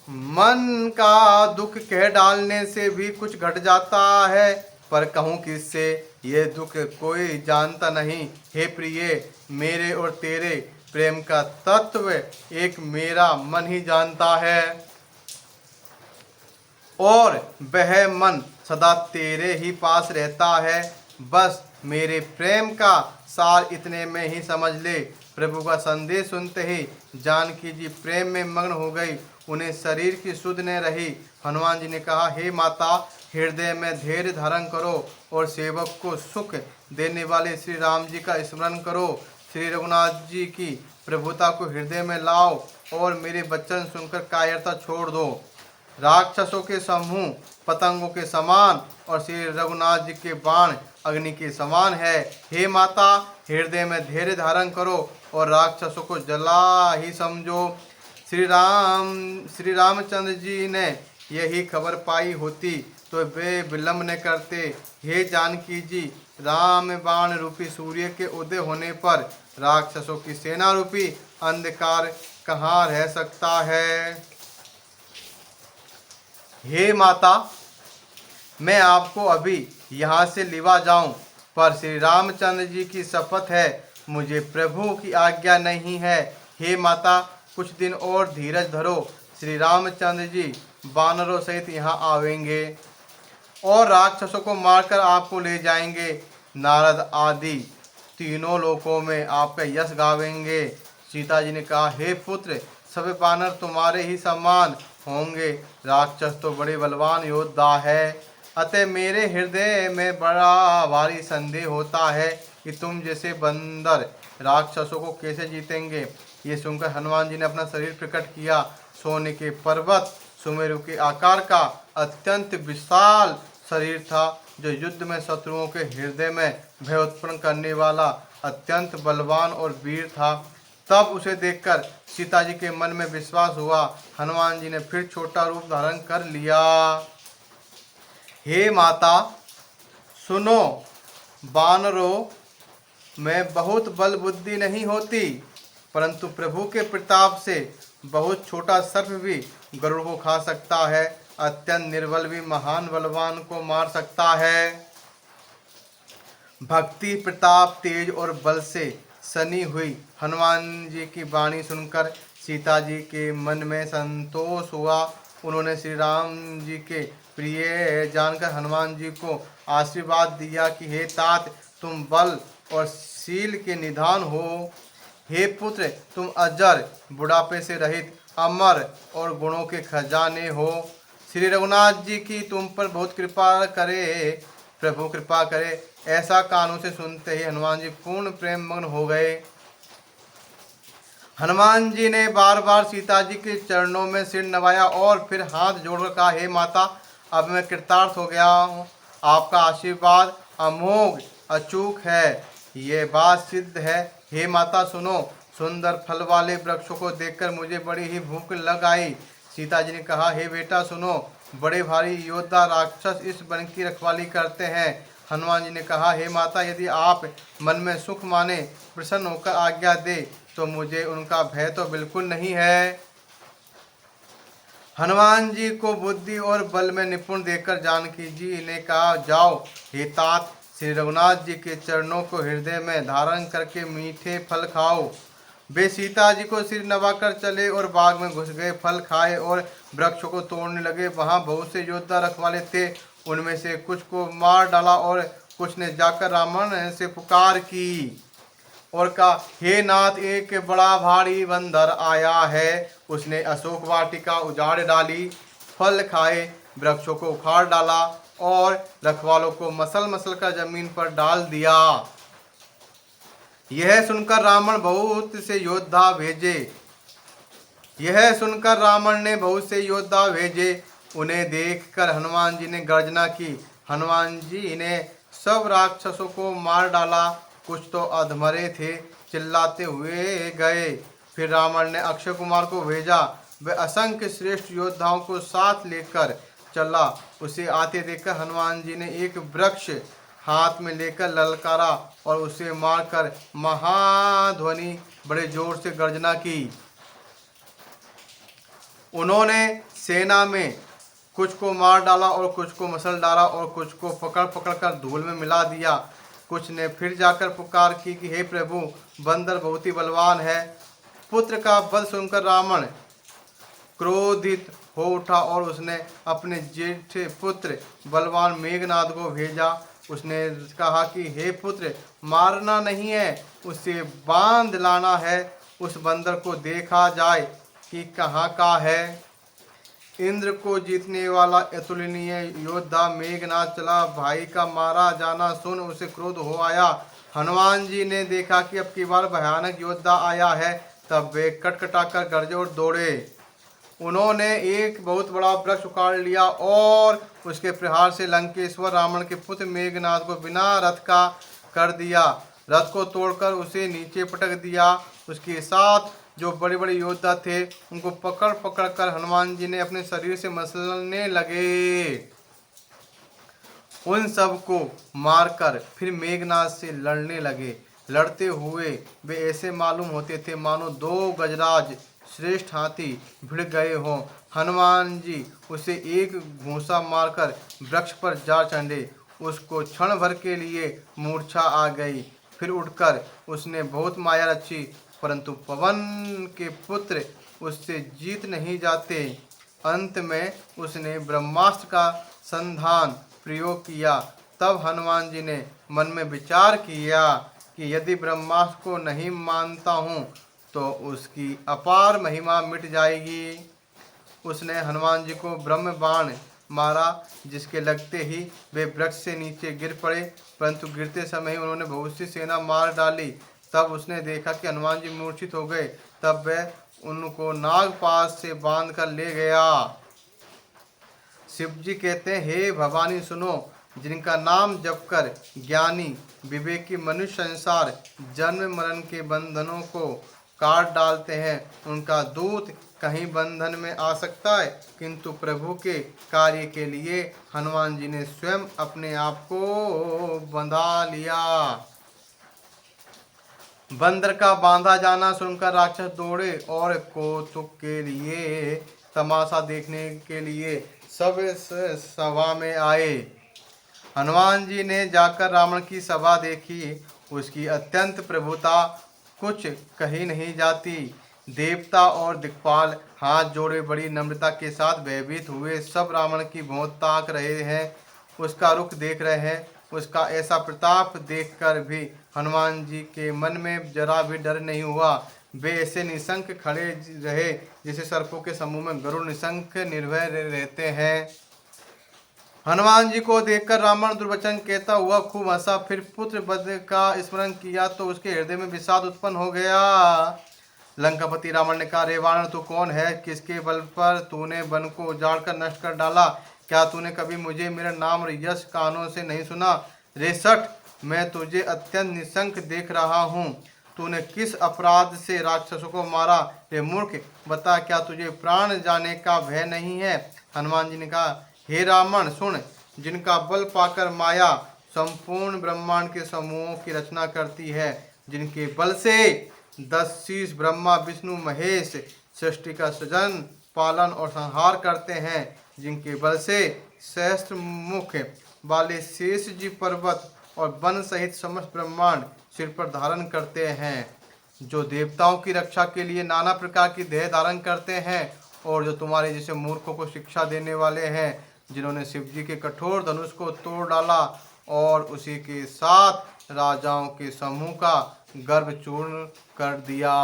[SPEAKER 1] मन का दुख कह डालने से भी कुछ घट जाता है, पर कहूँ किससे, ये दुख कोई जानता नहीं। हे प्रिय, मेरे और तेरे प्रेम का तत्व एक मेरा मन ही जानता है, और वह मन सदा तेरे ही पास रहता है। बस मेरे प्रेम का सार इतने में ही समझ ले। प्रभु का संदेश सुनते ही जानकी जी प्रेम में मग्न हो गई, उन्हें शरीर की सुध न रही। हनुमान जी ने कहा, हे माता, हृदय में धैर्य धारण करो और सेवक को सुख देने वाले श्री राम जी का स्मरण करो। श्री रघुनाथ जी की प्रभुता को हृदय में लाओ और मेरे वचन सुनकर कायरता छोड़ दो। राक्षसों के समूह पतंगों के समान और श्री रघुनाथ जी के बाण अग्नि के समान है। हे माता, हृदय में धैर्य धारण करो और राक्षसों को जला ही समझो। श्री रामचंद्र जी ने यही खबर पाई होती तो वे विलंब न करते। हे जानकी जी, राम बाण रूपी सूर्य के उदय होने पर राक्षसों की सेना रूपी अंधकार कहाँ रह सकता है। हे माता, मैं आपको अभी यहाँ से लिवा जाऊं, पर श्री रामचंद्र जी की शपथ है, मुझे प्रभु की आज्ञा नहीं है। हे माता, कुछ दिन और धीरज धरो। श्री रामचंद्र जी वानरों सहित यहाँ आवेंगे और राक्षसों को मारकर आपको ले जाएंगे। नारद आदि तीनों लोकों में आपका यश गावेंगे। सीता जी ने कहा, हे पुत्र, सभी वानर तुम्हारे ही समान होंगे। राक्षस तो बड़े बलवान योद्धा है, अतः मेरे हृदय में बड़ा भारी संदेह होता है कि तुम जैसे बंदर राक्षसों को कैसे जीतेंगे। ये सुनकर हनुमान जी ने अपना शरीर प्रकट किया। सोने के पर्वत सुमेरु के आकार का अत्यंत विशाल शरीर था, जो युद्ध में शत्रुओं के हृदय में भय उत्पन्न करने वाला अत्यंत बलवान और वीर था। तब उसे देखकर सीता जी के मन में विश्वास हुआ। हनुमान जी ने फिर छोटा रूप धारण कर लिया। हे माता, सुनो, वानरों में बहुत बल बुद्धि नहीं होती, परंतु प्रभु के प्रताप से बहुत छोटा सर्प भी गरुड़ को खा सकता है। अत्यंत निर्बल भी महान बलवान को मार सकता है। भक्ति, प्रताप, तेज और बल से सनी हुई हनुमान जी की वाणी सुनकर सीता जी के मन में संतोष हुआ। उन्होंने श्री राम जी के प्रिय जानकर हनुमान जी को आशीर्वाद दिया कि हे तात, तुम बल और शील के निधान हो। हे पुत्र, तुम अजर, बुढ़ापे से रहित, अमर और गुणों के खजाने हो। श्री रघुनाथ जी की तुम पर बहुत कृपा करे, प्रभु कृपा करे। ऐसा कानों से सुनते ही हनुमान जी पूर्ण प्रेम मग्न हो गए। हनुमान जी ने बार बार सीता जी के चरणों में सिर नवाया और फिर हाथ जोड़कर कहा, हे माता, अब मैं कृतार्थ हो गया हूँ। आपका आशीर्वाद अमोघ अचूक है, ये बात सिद्ध है। हे माता सुनो, सुंदर फल वाले वृक्षों को देखकर मुझे बड़ी ही भूख लग आई। सीता जी ने कहा, हे बेटा सुनो, बड़े भारी योद्धा राक्षस इस वन की रखवाली करते हैं। हनुमान जी ने कहा, हे माता, यदि आप मन में सुख माने प्रसन्न होकर आज्ञा दे तो मुझे उनका भय तो बिल्कुल नहीं है। हनुमान जी को बुद्धि और बल में निपुण देखकर जानकी जी ने कहा, जाओ हे तात, श्री रघुनाथ जी के चरणों को हृदय में धारण करके मीठे फल खाओ। वे सीता जी को सिर नवाकर चले और बाग में घुस गए। फल खाए और वृक्षों को तोड़ने लगे। वहां बहुत से योद्धा रखवाले थे। उनमें से कुछ को मार डाला और कुछ ने जाकर रावण से पुकार की और कहा, हे नाथ, एक बड़ा भारी बंदर आया है। उसने अशोक वाटिका उजाड़ डाली, फल खाए, वृक्षों को उखाड़ डाला और रखवालों को मसल मसल कर जमीन पर डाल दिया। यह सुनकर रावण ने बहुत से योद्धा भेजे। उन्हें देखकर हनुमान जी ने गर्जना की। हनुमान जी ने सब राक्षसों को मार डाला। कुछ तो अधमरे थे, चिल्लाते हुए गए। फिर रावण ने अक्षय कुमार को भेजा। वह असंख्य श्रेष्ठ योद्धाओं को साथ लेकर चला। उसे आते देखकर हनुमान जी ने एक वृक्ष हाथ में लेकर ललकारा और उसे मारकर महाध्वनि बड़े जोर से गर्जना की। उन्होंने सेना में कुछ को मार डाला और कुछ को मसल डाला और कुछ को पकड़ पकड़ कर धूल में मिला दिया। कुछ ने फिर जाकर पुकार की कि हे प्रभु, बंदर बहुत ही बलवान है। पुत्र का वध सुनकर रावण क्रोधित हो उठा और उसने अपने जेठ पुत्र बलवान मेघनाद को भेजा। उसने कहा कि हे पुत्र, मारना नहीं है, उसे बांध लाना है। उस बंदर को देखा जाए कि कहाँ का है। इंद्र को जीतने वाला अतुलनीय योद्धा मेघनाद चला। भाई का मारा जाना सुन उसे क्रोध हो आया। हनुमान जी ने देखा कि अब की बार भयानक योद्धा आया है, तब वे कटकटाकर गरजे और दौड़े। उन्होंने एक बहुत बड़ा वृक्ष उखाड़ लिया और उसके प्रहार से लंकेश्वर रावण के पुत्र मेघनाद को बिना रथ का कर दिया। रथ को तोड़कर उसे नीचे पटक दिया। उसके साथ जो बड़े बड़े योद्धा थे उनको पकड़ पकड़ कर हनुमान जी ने अपने शरीर से मसलने लगे। उन सब को मारकर फिर मेघनाद से लड़ने लगे। लड़ते हुए वे ऐसे मालूम होते थे मानो दो गजराज श्रेष्ठ हाथी भिड़ गए हों। हनुमान जी उसे एक घूंसा मारकर वृक्ष पर जा चढ़े। उसको क्षण भर के लिए मूर्छा आ गई। फिर उठकर उसने बहुत माया रची, परंतु पवन के पुत्र उससे जीत नहीं जाते। अंत में उसने ब्रह्मास्त्र का संधान प्रयोग किया। तब हनुमान जी ने मन में विचार किया कि यदि ब्रह्मास्त्र को नहीं मानता हूँ तो उसकी अपार महिमा मिट जाएगी। उसने हनुमान जी को ब्रह्म बाण मारा, जिसके लगते ही वे वृक्ष से नीचे गिर पड़े, परंतु गिरते समय ही उन्होंने बहुत सी सेना मार डाली। तब उसने देखा कि हनुमान जी मूर्छित हो गए। तब वह उनको नागपाश से बांध कर ले गया। शिव जी कहते हैं, हे भवानी सुनो, जिनका नाम जपकर ज्ञानी विवेकी मनुष्य संसार जन्म मरण के बंधनों को काट डालते हैं, उनका दूत कहीं बंधन में आ सकता है। किंतु प्रभु के कार्य के लिए हनुमान जी ने स्वयं अपने आप को बंधा लिया। बंदर का बांधा जाना सुनकर राक्षस दौड़े और कौतुक के लिए तमाशा देखने के लिए सब सभा में आए। हनुमान जी ने जाकर रावण की सभा देखी। उसकी अत्यंत प्रभुता कुछ कही नहीं जाती। देवता और दिक्पाल हाथ जोड़े बड़ी नम्रता के साथ भयभीत हुए सब रावण की भौंत ताक रहे हैं, उसका रुख देख रहे हैं। उसका ऐसा प्रताप देखकर भी हनुमान जी के मन में जरा भी डर नहीं हुआ। वे ऐसे निशंक खड़े रहे जैसे सर्पों के समूह में गरुड़ निशंक निर्भय रहते हैं। हनुमान जी को देखकर रावण दुर्वचन कहता हुआ खूब हंसा। फिर पुत्र वध का स्मरण किया तो उसके हृदय में विषाद उत्पन्न हो गया। लंकापति रावण ने कहा, रे वानर, तू कौन है? किसके बल पर तूने वन को उजाड़कर नष्ट कर डाला? क्या तूने कभी मुझे मेरा नाम और यश कानों से नहीं सुना? रे सठ, मैं तुझे अत्यंत निशंक देख रहा हूँ। तूने किस अपराध से राक्षसों को मारा? रे मूर्ख, बता, क्या तुझे प्राण जाने का भय नहीं है? हनुमान जी ने कहा, हे रावण सुन, जिनका बल पाकर माया संपूर्ण ब्रह्मांड के समूहों की रचना करती है, जिनके बल से 10 शीश ब्रह्मा विष्णु महेश सृष्टि का सृजन पालन और संहार करते हैं, जिनके बल से सहस्त्र मुख वाले शेष जी पर्वत और वन सहित समस्त ब्रह्मांड सिर पर धारण करते हैं, जो देवताओं की रक्षा के लिए नाना प्रकार की देह धारण करते हैं, और जो तुम्हारे जैसे मूर्खों को शिक्षा देने वाले हैं, जिन्होंने शिव जी के कठोर धनुष को तोड़ डाला और उसी के साथ राजाओं के समूह का गर्भ चूर्ण कर दिया,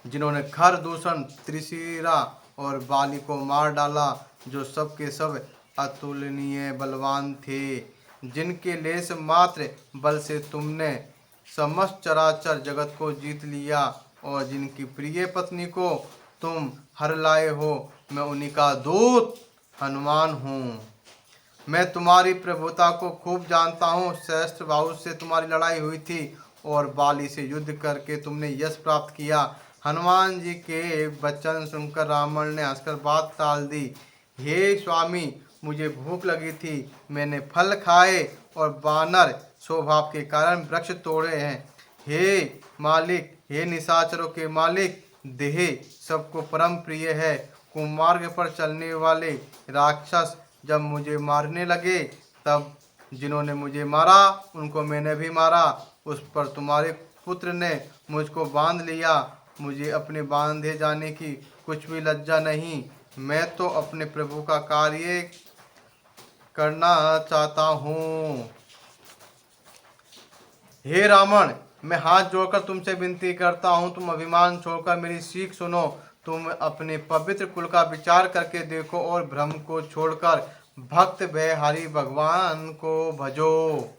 [SPEAKER 1] जिन्होंने खर दूषण त्रिशिरा और बाली को मार डाला, जो सब के सब अतुलनीय बलवान थे, जिनके लेस मात्र बल से तुमने समस्त चराचर जगत को जीत लिया, और जिनकी प्रिय पत्नी को तुम हर लाए हो। मैं उन्हीं का दूत हनुमान हूँ। मैं तुम्हारी प्रभुता को खूब जानता हूँ। सहस्त्र बाहु से तुम्हारी लड़ाई हुई थी और बाली से युद्ध करके तुमने यश प्राप्त किया। हनुमान जी के वचन सुनकर रावण ने हंसकर बात टाल दी। हे स्वामी, मुझे भूख लगी थी, मैंने फल खाए और बानर स्वभाव के कारण वृक्ष तोड़े हैं। हे मालिक, हे निशाचरों के मालिक, देह सबको परम प्रिय है। कुमार्ग पर चलने वाले राक्षस जब मुझे मारने लगे, तब जिन्होंने मुझे मारा उनको मैंने भी मारा। उस पर तुम्हारे पुत्र ने मुझको बांध लिया। मुझे अपने बांधे जाने की कुछ भी लज्जा नहीं। मैं तो अपने प्रभु का कार्य करना चाहता हूँ। हे रावण, मैं हाथ जोड़कर तुमसे विनती करता हूँ, तुम अभिमान छोड़कर मेरी सीख सुनो। तुम अपने पवित्र कुल का विचार करके देखो और भ्रम को छोड़कर भक्त भयहारी भगवान को भजो।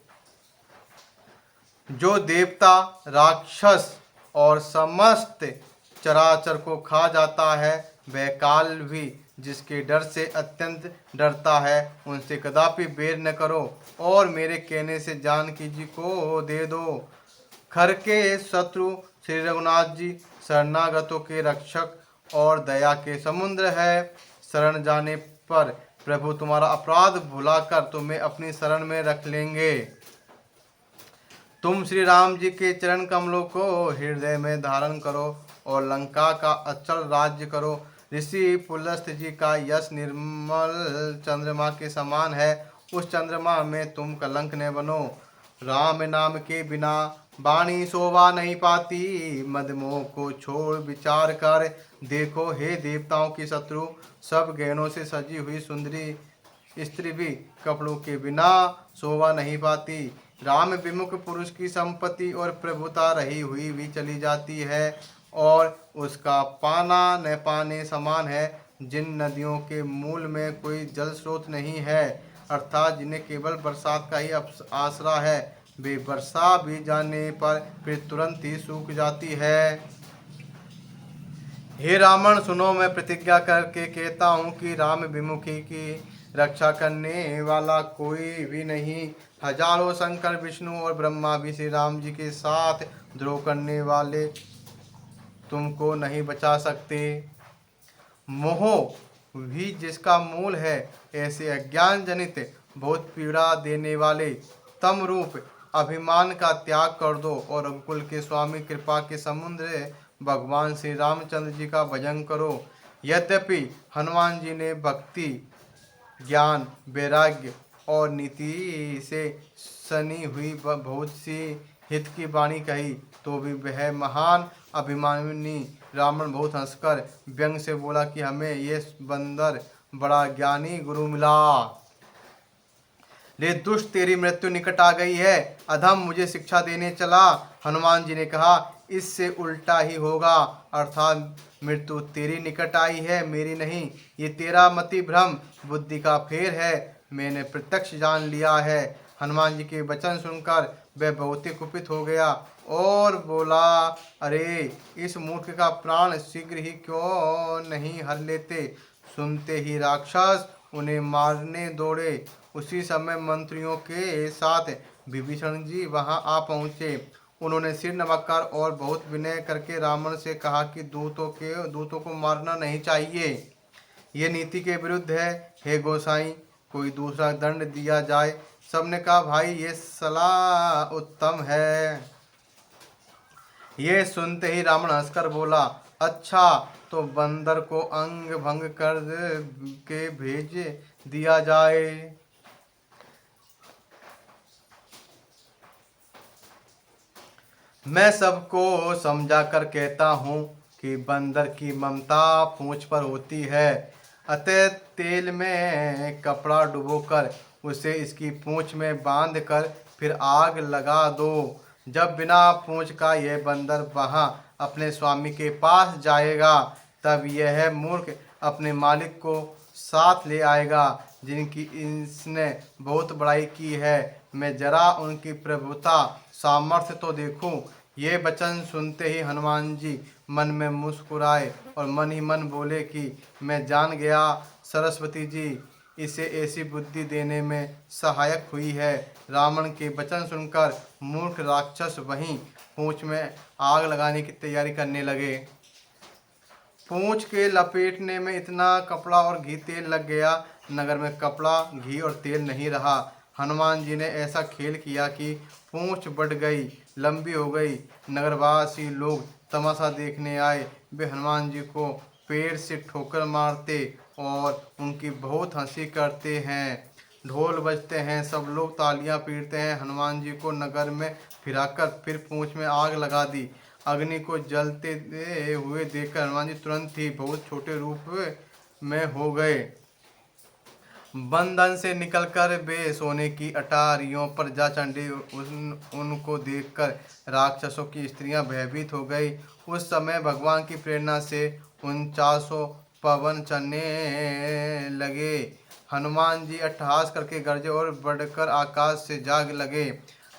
[SPEAKER 1] जो देवता, राक्षस और समस्त चराचर को खा जाता है, वह काल भी जिसके डर से अत्यंत डरता है, उनसे कदापि बैर न करो और मेरे कहने से जानकी जी को दे दो। खर के शत्रु श्री रघुनाथ जी शरणागतों के रक्षक और दया के समुद्र है। शरण जाने पर प्रभु तुम्हारा अपराध भुलाकर तुम्हें अपनी शरण में रख लेंगे। तुम श्री राम जी के चरण कमलों को हृदय में धारण करो और लंका का अचल राज्य करो। ऋषि पुलस्त्य जी का यश निर्मल चंद्रमा के समान है। उस चंद्रमा में तुम कलंक न बनो। राम नाम के बिना वाणी शोभा नहीं पाती। मदमोह को छोड़ विचार कर देखो। हे देवताओं की शत्रु, सब गहनों से सजी हुई सुंदरी स्त्री भी कपड़ों के बिना शोभा नहीं पाती। राम विमुख पुरुष की संपत्ति और प्रभुता रही हुई भी चली जाती है और उसका पाना न पाने समान है। जिन नदियों के मूल में कोई जल स्रोत नहीं है, अर्थात जिन्हें केवल बरसात का ही आसरा है, वे वर्षा भी जाने पर फिर तुरंत ही सूख जाती है। हे रावण सुनो, मैं प्रतिज्ञा करके कहता हूँ कि राम विमुखी की रक्षा करने वाला कोई भी नहीं। हजारों शंकर, विष्णु और ब्रह्मा भी श्री राम जी के साथ द्रोह करने वाले तुमको नहीं बचा सकते। मोह भी जिसका मूल है, ऐसे अज्ञान जनित बहुत पीड़ा देने वाले तम रूप अभिमान का त्याग कर दो और रघुकुल के स्वामी, कृपा के समुद्र भगवान श्री रामचंद्र जी का भजन करो। यद्यपि हनुमान जी ने भक्ति, ज्ञान, वैराग्य और नीति से सनी हुई बहुत सी हित की वाणी कही, तो भी वह महान अभिमानी रावण बहुत हंसकर व्यंग से बोला कि हमें ये बंदर बड़ा ज्ञानी गुरु मिला। ले दुष्ट, तेरी मृत्यु निकट आ गई है। अधम मुझे शिक्षा देने चला। हनुमान जी ने कहा, इससे उल्टा ही होगा, अर्थात मृत्यु तेरी निकट आई है, मेरी नहीं। ये तेरा मति भ्रम बुद्धि का फेर है, मैंने प्रत्यक्ष जान लिया है। हनुमान जी के वचन सुनकर वह बहुत ही कुपित हो गया और बोला, अरे इस मूर्ख का प्राण शीघ्र ही क्यों नहीं हर लेते। सुनते ही राक्षस उन्हें मारने दौड़े। उसी समय मंत्रियों के साथ विभीषण जी वहां आ पहुंचे। उन्होंने सिर नवाकर और बहुत विनय करके रावण से कहा कि दूतों को मारना नहीं चाहिए, ये नीति के विरुद्ध है। हे गोसाई, कोई दूसरा दंड दिया जाए। सबने कहा, भाई ये सलाह उत्तम है। ये सुनते ही रावण हंसकर बोला, अच्छा तो बंदर को अंग भंग कर के भेज दिया जाए। मैं सबको समझा कर कहता हूँ कि बंदर की ममता पूंछ पर होती है, अतः तेल में कपड़ा डुबोकर उसे इसकी पूंछ में बांध कर फिर आग लगा दो। जब बिना पूंछ का यह बंदर वहाँ अपने स्वामी के पास जाएगा, तब यह मूर्ख अपने मालिक को साथ ले आएगा, जिनकी इसने बहुत बड़ाई की है। मैं जरा उनकी प्रभुता सामर्थ्य तो देखूं। ये वचन सुनते ही हनुमान जी मन में मुस्कुराए और मन ही मन बोले कि मैं जान गया, सरस्वती जी इसे ऐसी बुद्धि देने में सहायक हुई है। रावण के वचन सुनकर मूर्ख राक्षस वहीं पूंछ में आग लगाने की तैयारी करने लगे। पूंछ के लपेटने में इतना कपड़ा और घी तेल लग गया, नगर में कपड़ा, घी और तेल नहीं रहा। हनुमान जी ने ऐसा खेल किया कि पूंछ बढ़ गई, लंबी हो गई। नगरवासी लोग तमाशा देखने आए। वे हनुमान जी को पेड़ से ठोकर मारते और उनकी बहुत हंसी करते हैं। ढोल बजते हैं, सब लोग तालियां पीटते हैं। हनुमान जी को नगर में फिराकर फिर पूंछ में आग लगा दी। अग्नि को जलते हुए देखकर हनुमान जी तुरंत ही बहुत छोटे रूप में हो गए। बंधन से निकलकर वे सोने की अटारियों पर जा चढ़े। उनको देखकर राक्षसों की स्त्रियां भयभीत हो गई। उस समय भगवान की प्रेरणा से 49 पवन चलने लगे। हनुमान जी अट्टहास करके गरजे और बढ़कर आकाश से जाग लगे।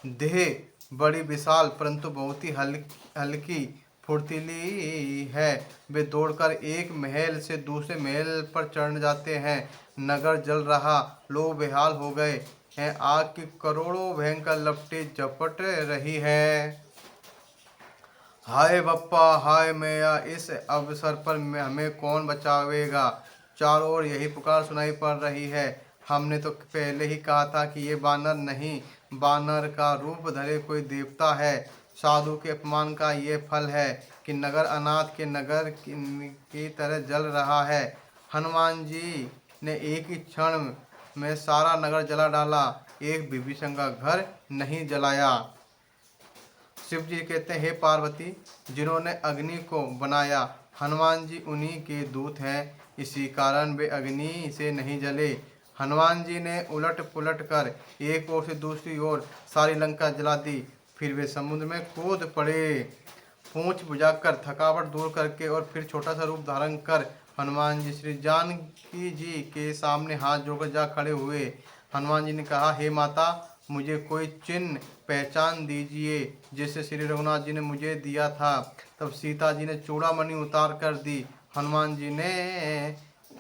[SPEAKER 1] देह बड़ी विशाल परंतु बहुत ही हल्की फुर्तीली है। वे दौड़कर एक महल से दूसरे महल पर चढ़ जाते हैं। नगर जल रहा, लोग बेहाल हो गए हैं। आग की करोड़ों भयंकर लपटें झपट रही है। हाय बप्पा, हाय मैया, इस अवसर पर हमें कौन बचावेगा। चारों ओर यही पुकार सुनाई पड़ रही है। हमने तो पहले ही कहा था कि ये बानर नहीं, बानर का रूप धरे कोई देवता है। साधु के अपमान का ये फल है कि नगर अनाथ के नगर की तरह जल रहा है। हनुमान जी ने एक ही क्षण में सारा नगर जला डाला, एक विभीषण का घर नहीं जलाया। शिव जी कहते हैं, हे पार्वती, जिन्होंने अग्नि को बनाया, हनुमान जी उन्हीं के दूत हैं, इसी कारण वे अग्नि से नहीं जले। हनुमान जी ने उलट पुलट कर एक ओर से दूसरी ओर सारी लंका जला दी। फिर वे समुद्र में कूद पड़े। पूंछ बुझाकर थकावट दूर करके और फिर छोटा सा रूप धारण कर हनुमान जी श्री जानकी जी के सामने हाथ जोड़कर जा खड़े हुए। हनुमान जी ने कहा, हे माता, मुझे कोई चिन्ह पहचान दीजिए जैसे श्री रघुनाथ जी ने मुझे दिया था। तब सीता जी ने चूड़ामणि उतार कर दी। हनुमान जी ने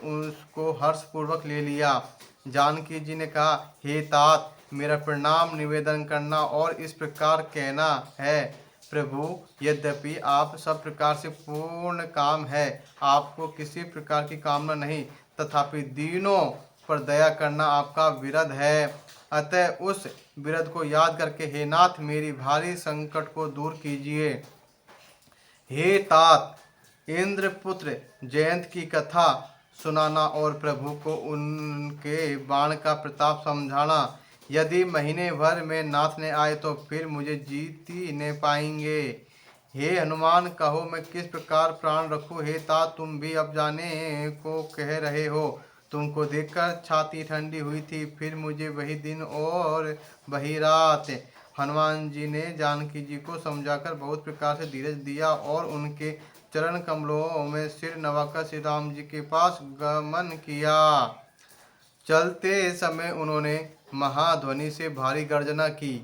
[SPEAKER 1] उसको हर्षपूर्वक ले लिया। जानकी जी ने कहा, हे तात, मेरा प्रणाम निवेदन करना और इस प्रकार कहना है, प्रभु, यद्यपि आप सब प्रकार से पूर्ण काम है, आपको किसी प्रकार की कामना नहीं, तथापि दीनों पर दया करना आपका विरध है। अतः उस विरध को याद करके हे नाथ, मेरी भारी संकट को दूर कीजिए। हे तात, इंद्रपुत्र जयंत की कथा सुनाना और प्रभु को उनके बाण का प्रताप समझाना। यदि महीने भर में नाथ ने आए तो फिर मुझे जीत ही नहीं पाएंगे। हे हनुमान, कहो मैं किस प्रकार प्राण रखूं। हे तात, तुम भी अब जाने को कह रहे हो। तुमको देखकर छाती ठंडी हुई थी, फिर मुझे वही दिन और वही रात। हनुमान जी ने जानकी जी को समझाकर बहुत प्रकार से धीरज दिया और उनके चरण कमलों में सिर नवाकर श्री राम जी के पास गमन किया। चलते समय उन्होंने महाध्वनि से भारी गर्जना की,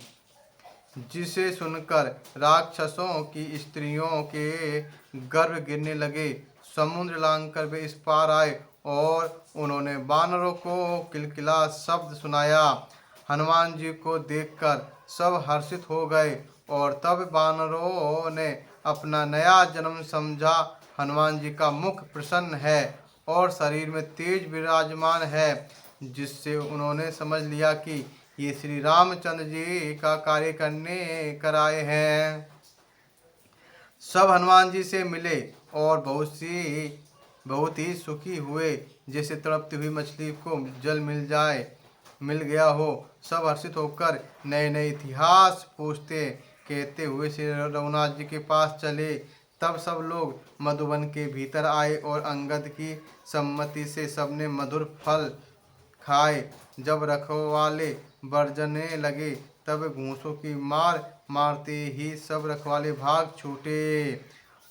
[SPEAKER 1] जिसे सुनकर राक्षसों की स्त्रियों के गर्भ गिरने लगे। समुद्र लांघकर वे इस पार आए और उन्होंने वानरों को किलकिला शब्द सुनाया। हनुमान जी को देखकर सब हर्षित हो गए और तब वानरों ने अपना नया जन्म समझा। हनुमान जी का मुख प्रसन्न है और शरीर में तेज विराजमान है, जिससे उन्होंने समझ लिया कि ये श्री रामचंद्र जी का कार्य करने कर आए हैं। सब हनुमान जी से मिले और बहुत ही सुखी हुए, जैसे तड़पती हुई मछली को जल मिल गया हो। सब हर्षित होकर नए नए इतिहास पूछते कहते हुए श्री रघुनाथ जी के पास चले। तब सब लोग मधुवन के भीतर आए और अंगद की सम्मति से सबने मधुर फल खाए। जब रखवाले बरजने लगे तब घूंसों की मार मारते ही सब रखवाले भाग छूटे।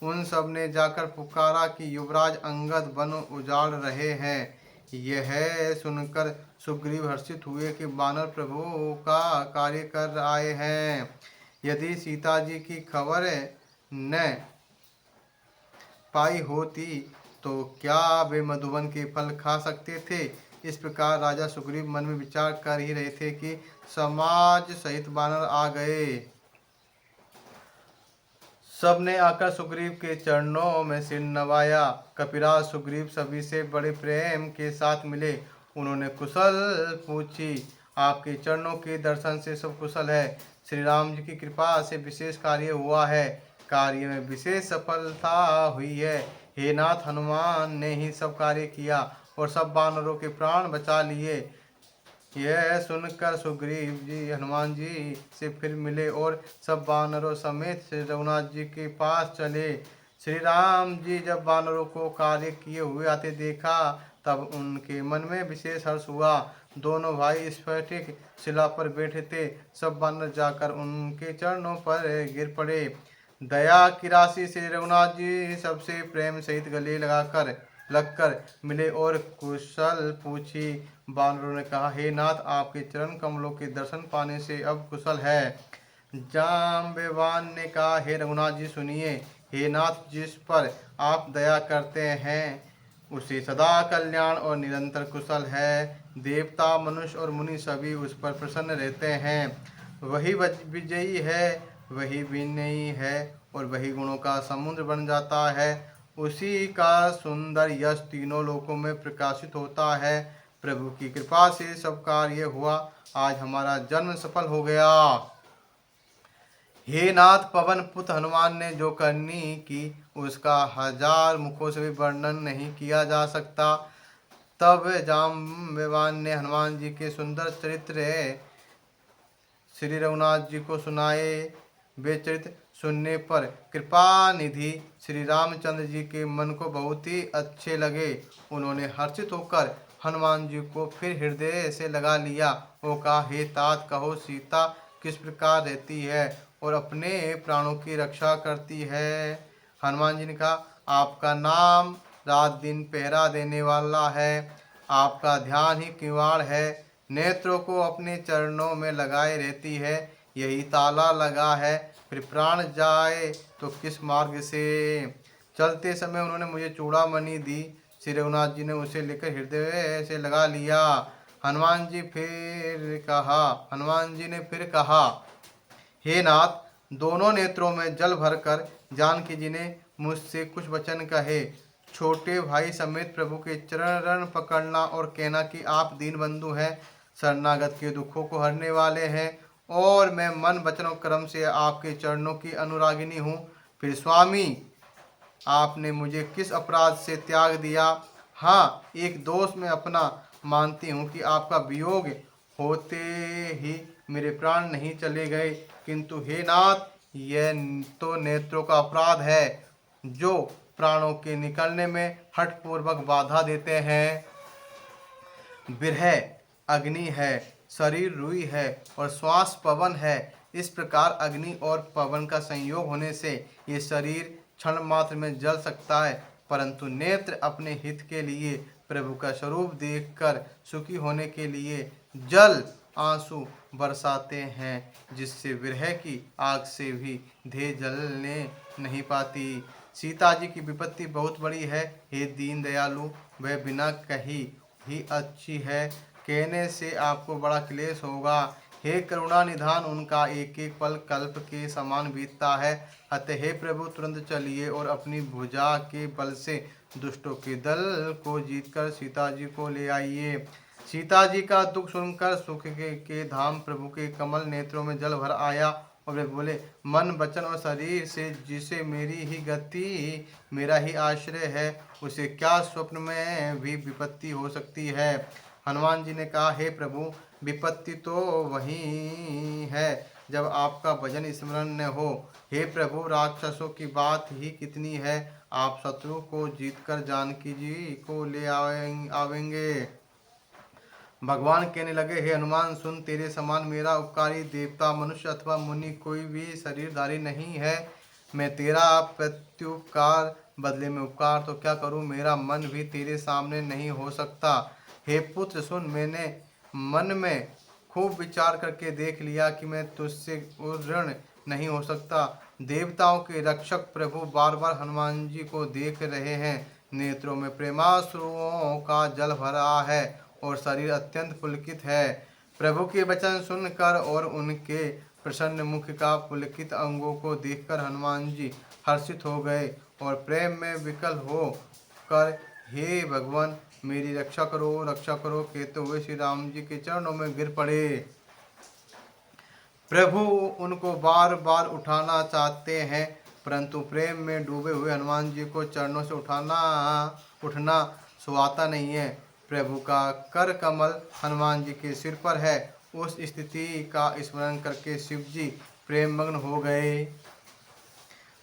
[SPEAKER 1] उन सब ने जाकर पुकारा कि युवराज अंगद वन उजाड़ रहे हैं। यह सुनकर सुग्रीव हर्षित हुए कि वानर प्रभु का कार्य कर आए हैं। यदि सीता जी की खबर न पाई होती तो क्या वे मधुवन के फल खा सकते थे। इस प्रकार राजा सुग्रीव मन में विचार कर ही रहे थे कि समाज सहित वानर आ गए। सबने आकर सुग्रीव के चरणों में सिर नवाया। कपिराज सुग्रीव सभी से बड़े प्रेम के साथ मिले। उन्होंने कुशल पूछी। आपके चरणों के दर्शन से सब कुशल है। श्री राम जी की कृपा से विशेष कार्य हुआ है। कार्य में विशेष सफलता हुई है। हे नाथ, हनुमान ने ही सब कार्य किया और सब वानरों के प्राण बचा लिए। यह सुनकर सुग्रीव जी हनुमान जी से फिर मिले और सब वानरों समेत श्री रघुनाथ जी के पास चले। श्री राम जी जब वानरों को कार्य किए हुए आते देखा तब उनके मन में विशेष हर्ष हुआ। दोनों भाई स्फटिक शिला पर बैठे थे। सब वानर जाकर उनके चरणों पर गिर पड़े। दया की राशि श्री रघुनाथ जी सबसे प्रेम सहित गले लगकर मिले और कुशल पूछी। बानरों ने कहा, हे नाथ, आपके चरण कमलों के दर्शन पाने से अब कुशल है। जाम्बेवान ने कहा, हे रघुनाथ जी सुनिए। हे नाथ, जिस पर आप दया करते हैं उसे सदा कल्याण और निरंतर कुशल है। देवता, मनुष्य और मुनि सभी उस पर प्रसन्न रहते हैं। वही विजयी है, वही विनयी है और वही गुणों का समुद्र बन जाता है। उसी का सुंदर यश तीनों लोकों में प्रकाशित होता है। प्रभु की कृपा से सब कार्य हुआ। आज हमारा जन्म सफल हो गया। हे नाथ, पवन पुत्र हनुमान ने जो करनी की उसका 1000 मुखों से भी वर्णन नहीं किया जा सकता। तब जाम्बेवान ने हनुमान जी के सुंदर चरित्र श्री रघुनाथ जी को सुनाए। वे चरित्र सुनने पर कृपा निधि श्री रामचंद्र जी के मन को बहुत ही अच्छे लगे। उन्होंने हर्षित होकर हनुमान जी को फिर हृदय से लगा लिया और कहा, हे तात, कहो सीता किस प्रकार रहती है और अपने प्राणों की रक्षा करती है। हनुमान जी ने कहा, आपका नाम रात दिन पहरा देने वाला है। आपका ध्यान ही किवाड़ है। नेत्रों को अपने चरणों में लगाए रहती है। यही ताला लगा है। फिर प्राण जाए तो किस मार्ग से। चलते समय उन्होंने मुझे चूड़ामणि दी। श्री रघुनाथ जी ने उसे लेकर हृदय से लगा लिया। हनुमान जी ने फिर कहा, हे नाथ, दोनों नेत्रों में जल भरकर जानकी जी ने मुझसे कुछ वचन कहे। छोटे भाई समेत प्रभु के चरण पकड़ना और कहना कि आप दीन बंधु हैं, शरणागत के दुखों को हरने वाले हैं और मैं मन वचन और कर्म से आपके चरणों की अनुरागिनी हूँ। फिर स्वामी, आपने मुझे किस अपराध से त्याग दिया। हाँ, एक दोष में अपना मानती हूँ कि आपका वियोग होते ही मेरे प्राण नहीं चले गए, किंतु हे नाथ, यह तो नेत्रों का अपराध है जो प्राणों के निकलने में हठपूर्वक बाधा देते हैं। विरह अग्नि है, शरीर रुई है और श्वास पवन है। इस प्रकार अग्नि और पवन का संयोग होने से ये शरीर क्षण मात्र में जल सकता है, परंतु नेत्र अपने हित के लिए प्रभु का स्वरूप देखकर सुखी होने के लिए जल आंसू बरसाते हैं, जिससे विरह की आग से भी देह जलने नहीं पाती। सीता जी की विपत्ति बहुत बड़ी है। हे दीन दयालु, वह बिना कही ही अच्छी है। कहने से आपको बड़ा क्लेश होगा। हे करुणा निधान, उनका एक एक पल कल्प के समान बीतता है। अतः हे प्रभु, तुरंत चलिए और अपनी भुजा के बल से दुष्टों के दल को जीतकर सीता जी को ले आइए। सीता जी का दुख सुनकर सुख के धाम प्रभु के कमल नेत्रों में जल भर आया और वे बोले, मन वचन और शरीर से जिसे मेरी ही गति, मेरा ही आश्रय है, उसे क्या स्वप्न में भी विपत्ति हो सकती है। हनुमान जी ने कहा, हे प्रभु, विपत्ति तो वही है जब आपका भजन स्मरण न हो। हे प्रभु, राक्षसों की बात ही कितनी है, आप शत्रु को जीतकर जानकी जी को ले आवेंगे। भगवान कहने लगे, हे हनुमान सुन, तेरे समान मेरा उपकारी देवता, मनुष्य अथवा मुनि कोई भी शरीरधारी नहीं है। मैं तेरा प्रत्युपकार बदले में उपकार तो क्या करूं, मेरा मन भी तेरे सामने नहीं हो सकता। हे पुत्र सुन, मैंने मन में खूब विचार करके देख लिया कि मैं तुझसे ऋण नहीं हो सकता। देवताओं के रक्षक प्रभु बार बार हनुमान जी को देख रहे हैं। नेत्रों में प्रेमाश्रुओं का जल भरा है और शरीर अत्यंत पुलकित है। प्रभु के वचन सुनकर और उनके प्रसन्न मुख का पुलकित अंगों को देखकर हनुमान जी हर्षित हो गए और प्रेम में विकल हो कर, हे भगवान, मेरी रक्षा करो कहते हुए श्री राम जी के चरणों में गिर पड़े। प्रभु उनको बार बार उठाना चाहते हैं, परंतु प्रेम में डूबे हुए हनुमान जी को चरणों से उठना सुहाता नहीं है। प्रभु का कर कमल हनुमान जी के सिर पर है। उस स्थिति का स्मरण करके शिव जी प्रेम मग्न हो गए।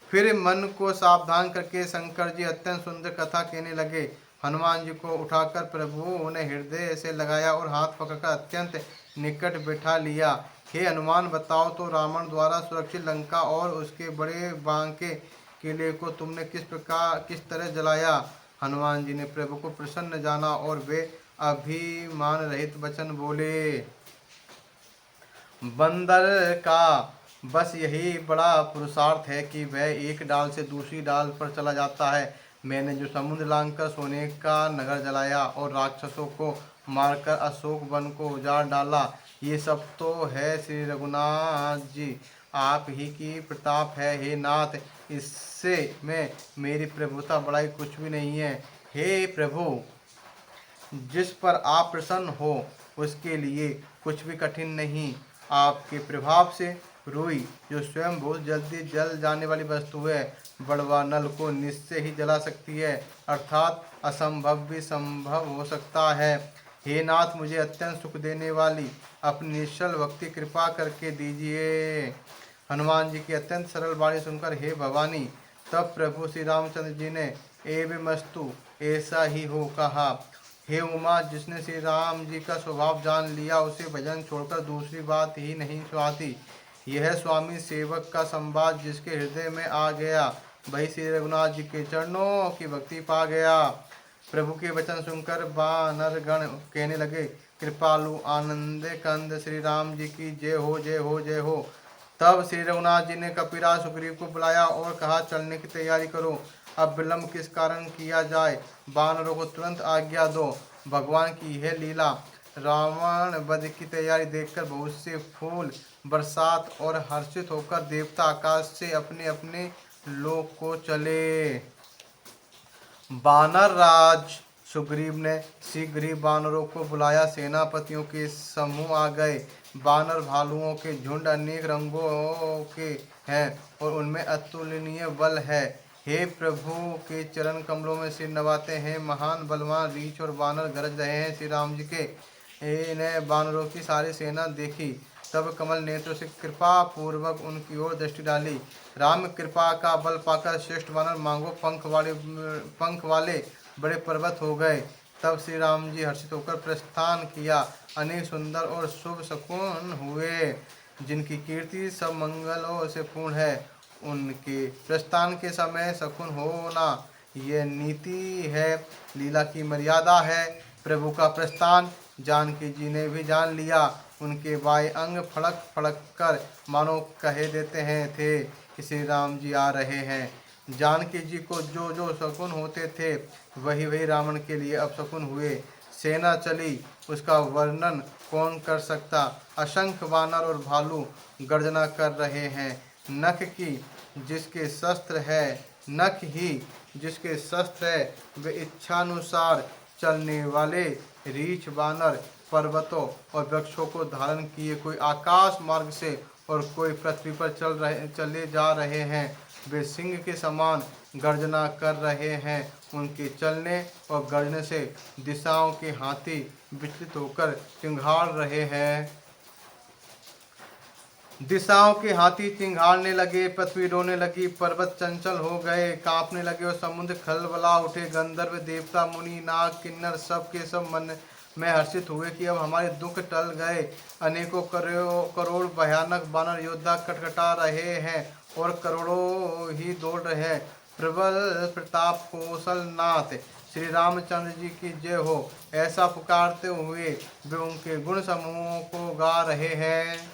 [SPEAKER 1] फिर मन को सावधान करके शंकर जी अत्यंत सुंदर कथा कहने लगे। हनुमान जी को उठाकर प्रभु ने हृदय से लगाया और हाथ पकड़कर अत्यंत निकट बैठा लिया। हे हनुमान, बताओ तो, रावण द्वारा सुरक्षित लंका और उसके बड़े बांके किले को तुमने किस तरह जलाया। हनुमान जी ने प्रभु को प्रसन्न जाना और वे अभिमान रहित वचन बोले। बंदर का बस यही बड़ा पुरुषार्थ है कि वह एक डाल से दूसरी डाल पर चला जाता है। मैंने जो समुद्र लांघकर सोने का नगर जलाया और राक्षसों को मारकर अशोक वन को उजाड़ डाला, ये सब तो है श्री रघुनाथ जी आप ही की प्रताप है। हे नाथ, इससे में मेरी प्रभुता बड़ाई कुछ भी नहीं है। हे प्रभु, जिस पर आप प्रसन्न हो उसके लिए कुछ भी कठिन नहीं। आपके प्रभाव से रुई, जो स्वयं बहुत जल्दी जल जाने वाली वस्तु है, बड़वा नल को निश्चय ही जला सकती है, अर्थात असंभव भी संभव हो सकता है। हे नाथ, मुझे अत्यंत सुख देने वाली अपनी निश्चल भक्ति कृपा करके दीजिए। हनुमान जी की अत्यंत सरल वाणी सुनकर हे भवानी, तब प्रभु श्री रामचंद्र जी ने एवमस्तु, ऐसा ही हो कहा। हे उमा, जिसने श्री राम जी का स्वभाव जान लिया, उसे भजन छोड़कर दूसरी बात ही नहीं सुहाती। यह स्वामी सेवक का संवाद जिसके हृदय में आ गया, वही श्री रघुनाथ जी के चरणों की भक्ति पा गया। प्रभु के वचन सुनकर वानर गण कहने लगे, कृपालु आनंद कंद श्री राम जी की जय हो, जय हो, जय हो। तब श्री रघुनाथ जी ने कपिराज सुग्रीव को बुलाया और कहा, चलने की तैयारी करो। अब विलंब किस कारण किया जाए, वानरों को तुरंत आज्ञा दो। भगवान की यह लीला। रावण वध की तैयारी देखकर बहुत से फूल बरसात और हर्षित होकर देवता आकाश से अपने अपने लोक को चले। वानर राज सुग्रीव ने शीघ्र ही वानरों को बुलाया। सेनापतियों के समूह आ गए। वानर भालुओं के झुंड अनेक रंगों के हैं और उनमें अतुलनीय बल है। हे प्रभु के चरण कमलों में सिर नवाते हैं महान बलवान रीछ और वानर गरज रहे हैं श्री राम जी के। इन्हें वानरों की सारी सेना देखी, तब कमल नेत्रों से कृपा पूर्वक उनकी ओर दृष्टि डाली। राम कृपा का बल पाकर श्रेष्ठ वानर मांगो पंख वाले बड़े पर्वत हो गए। तब श्री राम जी हर्षित होकर प्रस्थान किया। अनेक सुंदर और शुभ शकुन हुए, जिनकी कीर्ति सब मंगलों से पूर्ण है। उनके प्रस्थान के समय शकुन होना यह नीति है, लीला की मर्यादा है। प्रभु का प्रस्थान जानकी जी ने भी जान लिया। उनके बाएं अंग फड़क फड़क कर मानो कहे देते हैं थे कि श्री राम जी आ रहे हैं। जानकी जी को जो जो शकुन होते थे वही वही रावण के लिए अपशकुन हुए। सेना चली, उसका वर्णन कौन कर सकता। असंख्य वानर और भालू गर्जना कर रहे हैं। नख की जिसके शस्त्र है, नख ही जिसके शस्त्र है, वे इच्छानुसार चलने वाले रीछ वानर पर्वतों और वृक्षों को धारण किए कोई आकाश मार्ग से और कोई पृथ्वी पर चले जा रहे हैं। वे सिंह के समान गर्जना कर रहे हैं। उनके चलने और गर्जने से दिशाओं के हाथी विचलित होकर चिंघाड़ रहे हैं। दिशाओं के हाथी चिंघाड़ने लगे, पृथ्वी रोने लगी, पर्वत चंचल हो गए, कांपने लगे और समुद्र खलबला उठे। गंधर्व, देवता, मुनि, नाग, किन्नर सब के सब मन में हर्षित हुए कि अब हमारे दुख टल गए। अनेकों करोड़ भयानक वानर योद्धा कटकटा रहे हैं और करोड़ों ही दौड़ रहे हैं। प्रबल प्रताप कौशलनाथ श्री रामचंद्र जी की जय हो, ऐसा पुकारते हुए वे उनके गुण समूहों को गा रहे हैं।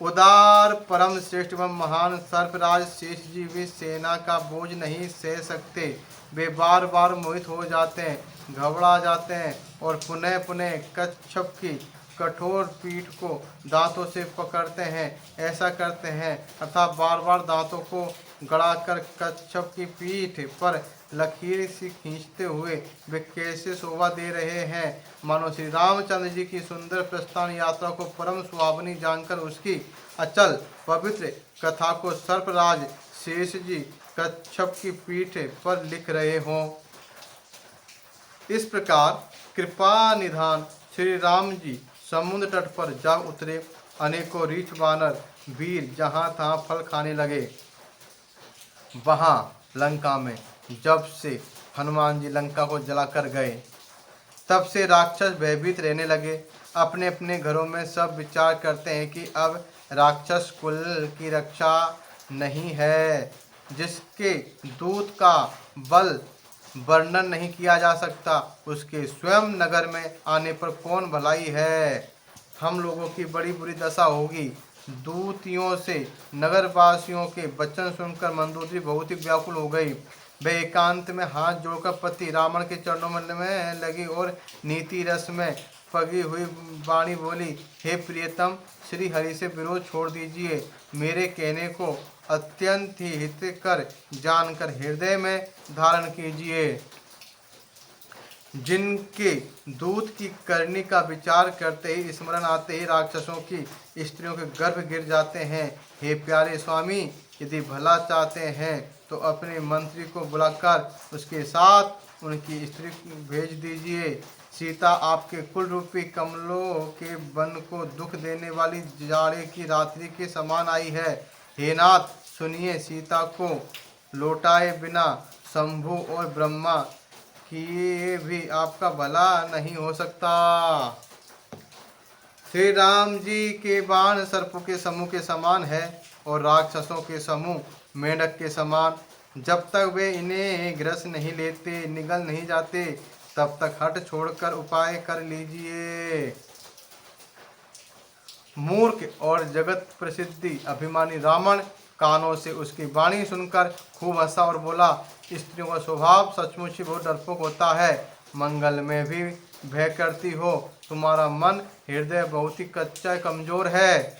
[SPEAKER 1] उदार परम श्रेष्ठ एवं महान सर्पराज शेष जी भी सेना का बोझ नहीं सह सकते। वे बार बार मोहित हो जाते हैं, घबरा जाते हैं और पुनः पुनः कच्छप की कठोर पीठ को दांतों से पकड़ते हैं। ऐसा करते हैं अर्थात बार बार दांतों को गड़ाकर कच्छप की पीठ पर लकीर सी खींचते हुए वे कैसे शोभा दे रहे हैं, मानो श्री रामचंद्र जी की सुंदर प्रस्थान यात्रा को परम सुहावनी जानकर उसकी अचल पवित्र कथा को सर्पराज शेष जी कच्छप की पीठ पर लिख रहे हों। इस प्रकार कृपा निधान श्री राम जी समुद्र तट पर जा उतरे। अनेकों रीछ वानर वीर जहाँ तहाँ फल खाने लगे। वहाँ लंका में जब से हनुमान जी लंका को जलाकर गए, तब से राक्षस भयभीत रहने लगे। अपने अपने घरों में सब विचार करते हैं कि अब राक्षस कुल की रक्षा नहीं है। जिसके दूत का बल वर्णन नहीं किया जा सकता, उसके स्वयं नगर में आने पर कौन भलाई है। हम लोगों की बड़ी बुरी दशा होगी। दूतियों से नगरवासियों के वचन सुनकर मंदोदरी बहुत ही व्याकुल हो गई। वे एकांत में हाथ जोड़कर पति रावण के चरणों में लगी और नीति रस में पगी हुई वाणी बोली, हे प्रियतम, श्री हरि से विरोध छोड़ दीजिए। मेरे कहने को अत्यंत ही हितकर जानकर हृदय में धारण कीजिए। जिनके दूत की करनी का विचार करते ही स्मरण आते ही राक्षसों की स्त्रियों के गर्भ गिर जाते हैं। हे प्यारे स्वामी, यदि भला चाहते हैं तो अपने मंत्री को बुलाकर उसके साथ उनकी स्त्री भेज दीजिए। सीता आपके कुल रूपी कमलों के वन को दुख देने वाली जाड़े की रात्रि के समान आई है। हे नाथ सुनिए, सीता को लौटाए बिना शंभु और ब्रह्मा किए भी आपका भला नहीं हो सकता। श्री राम जी के बाण सर्पों के समूह के समान है और राक्षसों के समूह मेंढक के समान। जब तक वे इन्हें ग्रस नहीं लेते, निगल नहीं जाते, तब तक हट छोड़कर उपाय कर लीजिए। मूर्ख और जगत प्रसिद्धि अभिमानी रावण कानों से उसकी वाणी सुनकर खूब हंसा और बोला, स्त्रियों का स्वभाव सचमुच ही बहुत डरपोक होता है। मंगल में भी भय करती हो। तुम्हारा मन हृदय बहुत ही कच्चा कमजोर है।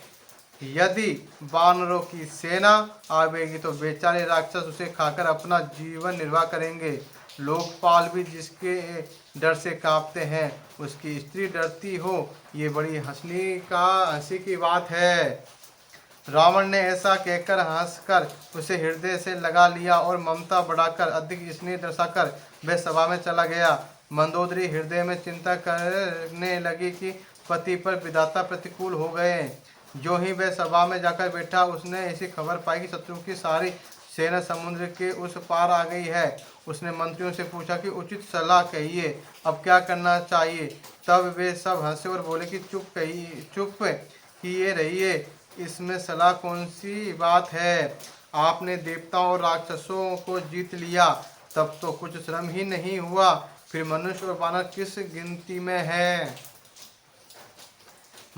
[SPEAKER 1] यदि वानरों की सेना आवेगी तो बेचारे राक्षस उसे खाकर अपना जीवन निर्वाह करेंगे। लोकपाल भी जिसके डर से कांपते हैं, उसकी स्त्री डरती हो, ये बड़ी हंसी की बात है। रावण ने ऐसा कहकर हंसकर उसे हृदय से लगा लिया और ममता बढ़ाकर अधिक स्नेह दर्शाकर वह सभा में चला गया। मंदोदरी हृदय में चिंता करने लगी कि पति पर विधाता प्रतिकूल हो गए। जो ही वह सभा में जाकर बैठा, उसने ऐसी खबर पाई कि शत्रु की सारी सेना समुद्र के उस पार आ गई है। उसने मंत्रियों से पूछा कि उचित सलाह कहिए, अब क्या करना चाहिए। तब वे सब हंसे और बोले कि चुप किए रहिए, इसमें सलाह कौन सी बात है। आपने देवताओं और राक्षसों को जीत लिया, तब तो कुछ श्रम ही नहीं हुआ, फिर मनुष्य और वानर किस गिनती में है।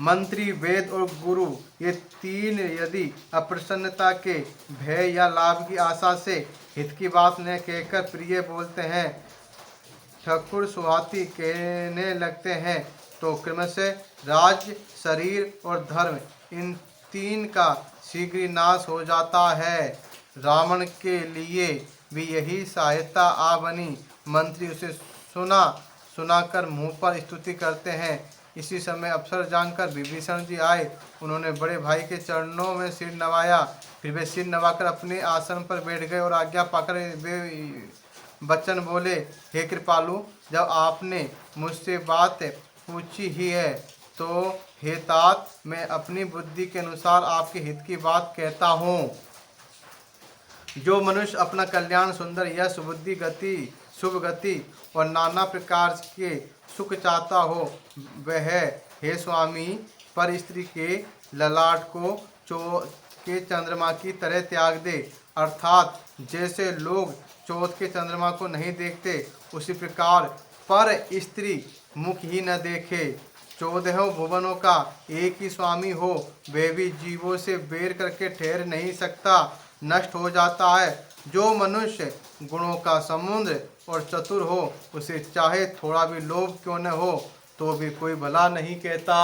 [SPEAKER 1] मंत्री, वेद और गुरु, ये तीन यदि अप्रसन्नता के भय या लाभ की आशा से हित की बात न कहकर प्रिय बोलते हैं, ठकुर सुहाती कहने लगते हैं तो क्रमशः राज्य, शरीर और धर्म, इन तीन का शीघ्र ही नाश हो जाता है। रावण के लिए भी यही सहायता आ बनी। मंत्री उसे सुनाकर मुंह पर स्तुति करते हैं। इसी समय अवसर जानकर विभीषण जी आए। उन्होंने बड़े भाई के चरणों में सिर नवाया। फिर वे सिर नवाकर अपने आसन पर बैठ गए और आज्ञा पाकर वे बच्चन बोले, हे कृपालु, जब आपने मुझसे बात पूछी ही है तो हे तात, मैं अपनी बुद्धि के अनुसार आपके हित की बात कहता हूँ। जो मनुष्य अपना कल्याण, सुंदर यश, बुद्धि, गति, शुभ गति और नाना प्रकार के सुख चाहता हो, वह हे स्वामी पर स्त्री के ललाट को के चंद्रमा की तरह त्याग दे। अर्थात जैसे लोग चौथ के चंद्रमा को नहीं देखते, उसी प्रकार पर स्त्री मुख ही न देखे। 14 भुवनों का एक ही स्वामी हो, वह भी जीवों से बेर करके ठहर नहीं सकता, नष्ट हो जाता है। जो मनुष्य गुणों का समुद्र और चतुर हो, उसे चाहे थोड़ा भी लोभ क्यों न हो तो भी कोई भला नहीं कहता।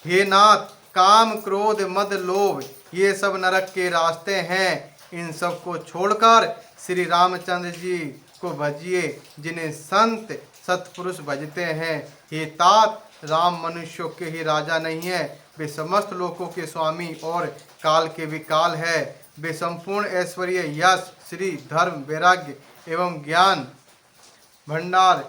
[SPEAKER 1] हे नाथ, काम, क्रोध, मद, लोभ, ये सब नरक के रास्ते हैं। इन सब को छोड़कर श्री रामचंद्र जी को भजिए, जिन्हें संत सत्पुरुष भजते हैं। हे तात, राम मनुष्यों के ही राजा नहीं है, वे समस्त लोकों के स्वामी और काल के भी काल है। वे संपूर्ण ऐश्वर्य, यश, श्री, धर्म, वैराग्य एवं ज्ञान भंडार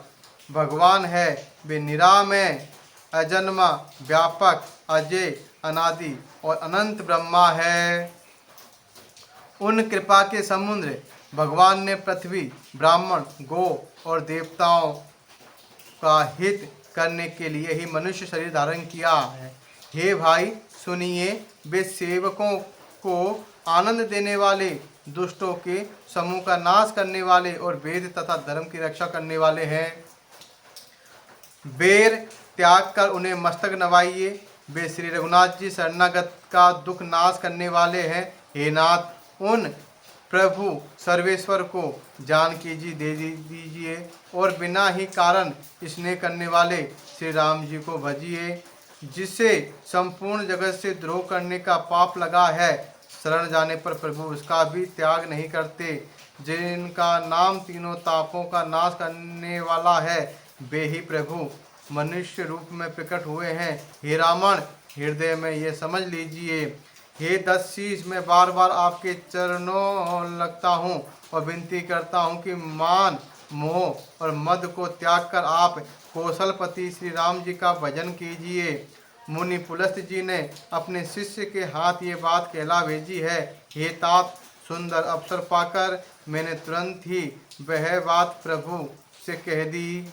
[SPEAKER 1] भगवान है। वे निरामय, अजन्मा, व्यापक, अजय, अनादि और अनंत ब्रह्मा है। उन कृपा के समुद्र भगवान ने पृथ्वी, ब्राह्मण, गो और देवताओं का हित करने के लिए ही मनुष्य शरीर धारण किया है। हे भाई सुनिए, वे सेवकों को आनंद देने वाले, दुष्टों के समूह का नाश करने वाले और वेद तथा धर्म की रक्षा करने वाले हैं। बेर त्याग कर उन्हें मस्तक नवाइए। वे श्री रघुनाथ जी शरणागत का दुख नाश करने वाले हैं। हे नाथ, उन प्रभु सर्वेश्वर को जानकी जी दे दीजिए और बिना ही कारण स्नेह करने वाले श्री राम जी को भजिए। जिसे संपूर्ण जगत से द्रोह करने का पाप लगा है, शरण जाने पर प्रभु उसका भी त्याग नहीं करते। जिनका नाम तीनों तापों का नाश करने वाला है, वे ही प्रभु मनुष्य रूप में प्रकट हुए हैं। हे रावण, हृदय में ये समझ लीजिए। हे दशशीष, मैं बार बार आपके चरणों लगता हूँ और विनती करता हूँ कि मान, मोह और मद को त्याग कर आप कौशलपति श्री राम जी का भजन कीजिए। मुनि पुलस्त जी ने अपने शिष्य के हाथ ये बात कहला भेजी है। हे तात, सुंदर अवसर पाकर मैंने तुरंत ही वह बात प्रभु से कह दी।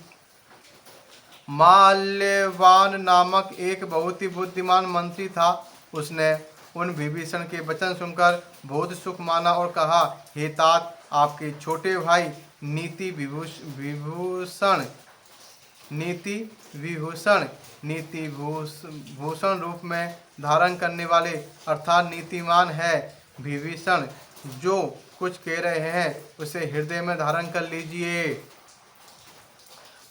[SPEAKER 1] माल्यवान नामक एक बहुत ही बुद्धिमान मंत्री था। उसने उन विभीषण के वचन सुनकर बहुत सुख माना और कहा, हे तात, आपके छोटे भाई नीति भूषण रूप में धारण करने वाले अर्थात नीतिमान है विभीषण। जो कुछ कह रहे हैं उसे हृदय में धारण कर लीजिए।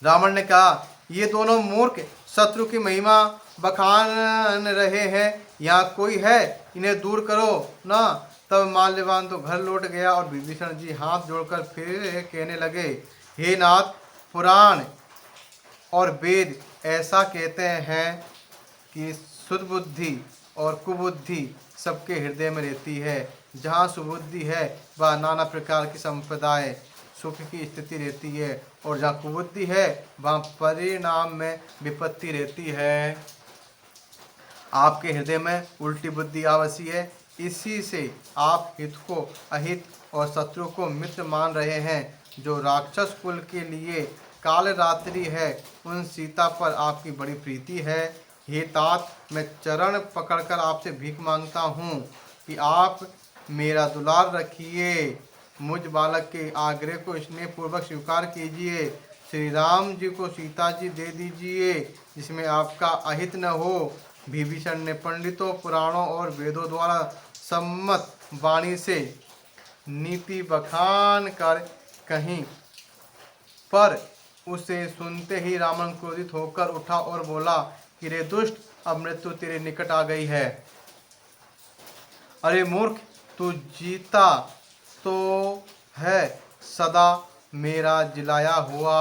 [SPEAKER 1] रावण ने कहा, ये दोनों मूर्ख शत्रु की महिमा बखान रहे हैं, यहाँ कोई है, इन्हें दूर करो ना। तब माल्यवान तो घर लौट गया और विभीषण जी हाथ जोड़कर फिर कहने लगे, हे नाथ, पुराण और वेद ऐसा कहते हैं कि सुबुद्धि और कुबुद्धि सबके हृदय में रहती है। जहाँ सुबुद्धि है वह नाना प्रकार की संप्रदाय सुख की स्थिति रहती है, और जहाँ कुबुद्धि है वहाँ परिणाम में विपत्ति रहती है। आपके हृदय में उल्टी बुद्धि आवश्यक है। इसी से आप हित को अहित और शत्रु को मित्र मान रहे हैं। जो राक्षस कुल के लिए काल रात्रि है, उन सीता पर आपकी बड़ी प्रीति है। हे तात, मैं चरण पकड़कर आपसे भीख मांगता हूँ कि आप मेरा दुलार रखिए। मुझ बालक के आग्रह को स्नेहपूर्वक स्वीकार कीजिए। श्री राम जी को सीता जी दे दीजिए, जिसमें आपका अहित न हो। विभीषण ने पंडितों, पुराणों और वेदों द्वारा सम्मत वाणी से नीति बखान कर पर उसे सुनते ही रावण क्रोधित होकर उठा और बोला कि रे दुष्ट, अब मृत्यु तेरे निकट आ गई है। अरे मूर्ख, तू जीता तो है सदा मेरा जिलाया हुआ,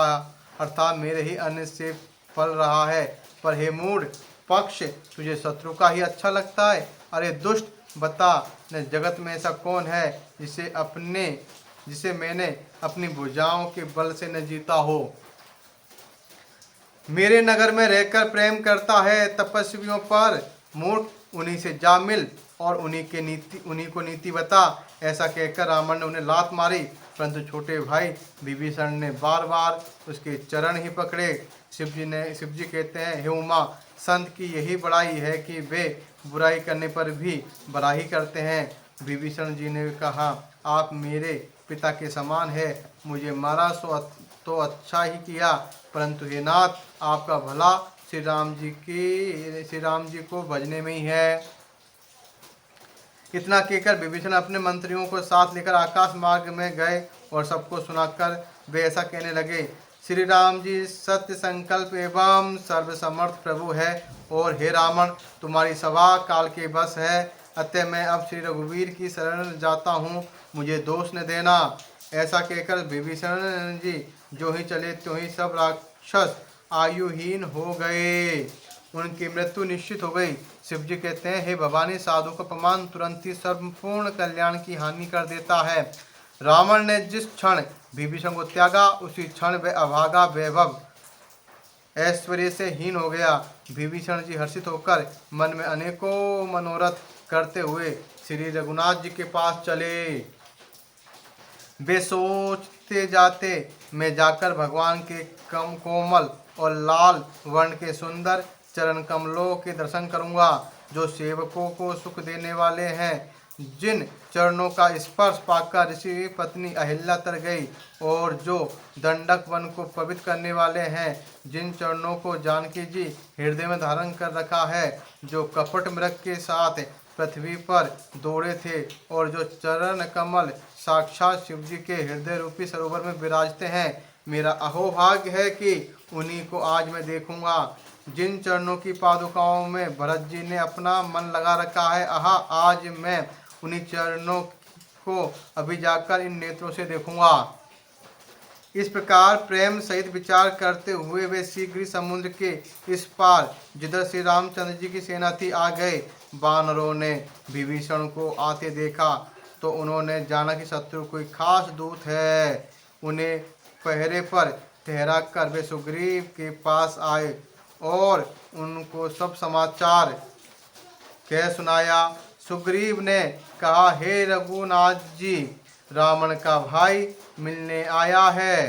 [SPEAKER 1] अर्थात मेरे ही अन्न से पल रहा है, पर हे मूढ़ पक्ष, तुझे शत्रु का ही अच्छा लगता है। अरे दुष्ट, बता न जगत में ऐसा कौन है जिसे मैंने अपनी भुजाओं के बल से न जीता हो। मेरे नगर में रहकर प्रेम करता है तपस्वियों पर, मूर्ख उन्हीं से जा मिल और उन्हीं को नीति बता। ऐसा कहकर रावण ने उन्हें लात मारी, परंतु छोटे भाई विभीषण ने बार बार उसके चरण ही पकड़े। शिव जी कहते हैं, हे उमा, संत की यही बड़ाई है कि वे बुराई करने पर भी बड़ाई करते हैं। विभीषण जी ने कहा, आप मेरे पिता के समान है, मुझे मारा तो अच्छा ही किया, परंतु हे नाथ, आपका भला श्री राम जी को भजने में ही है। इतना कहकर विभीषण अपने मंत्रियों को साथ लेकर आकाश मार्ग में गए और सबको सुनाकर वे ऐसा कहने लगे, श्री राम जी सत्य संकल्प एवं सर्वसमर्थ प्रभु है, और हे रावण, तुम्हारी सभा काल के बस है, अतः मैं अब श्री रघुवीर की शरण जाता हूँ, मुझे दोष न देना। ऐसा कहकर विभीषण जी जो ही चले त्यों ही सब राक्षस आयुहीन हो गए, उनकी मृत्यु निश्चित हो गई। शिव जी कहते हैं, हे भवानी, साधु का अपमान तुरंत ही संपूर्ण कल्याण की हानि कर देता है। रावण ने जिस क्षण विभीषण को त्यागा, उसी क्षण वह अभागा वैभव ऐश्वर्य से हीन हो गया। विभीषण जी हर्षित होकर मन में अनेकों मनोरथ करते हुए श्री रघुनाथ जी के पास चले। वे सोचते जाते, मैं जाकर भगवान के कोमल और लाल वर्ण के सुंदर चरण कमलों के दर्शन करूंगा, जो सेवकों को सुख देने वाले हैं। जिन चरणों का स्पर्श पाकर ऋषि पत्नी अहिल्या तर गई, और जो दंडक वन को पवित्र करने वाले हैं। जिन चरणों को जानकी जी हृदय में धारण कर रखा है, जो कपट मृग के साथ पृथ्वी पर दौड़े थे, और जो चरण कमल साक्षात शिव जी के हृदय रूपी सरोवर में विराजते हैं। मेरा अहोभाग्य है कि उन्हीं को आज मैं देखूंगा। जिन चरणों की पादुकाओं में भरत जी ने अपना मन लगा रखा है, आहा, आज मैं उन्हीं चरणों को अभी जाकर इन नेत्रों से देखूंगा। इस प्रकार प्रेम सहित विचार करते हुए वे शीघ्र ही समुद्र के इस पार, जिधर श्री रामचंद्र जी की सेना थी, आ गए। वानरों ने विभीषण को आते देखा तो उन्होंने जाना कि शत्रु कोई खास दूत है। उन्हें पहरे पर ठहरा कर वे सुग्रीव के पास आए और उनको सब समाचार कह सुनाया। सुग्रीव ने कहा, हे रघुनाथ जी, रावण का भाई मिलने आया है।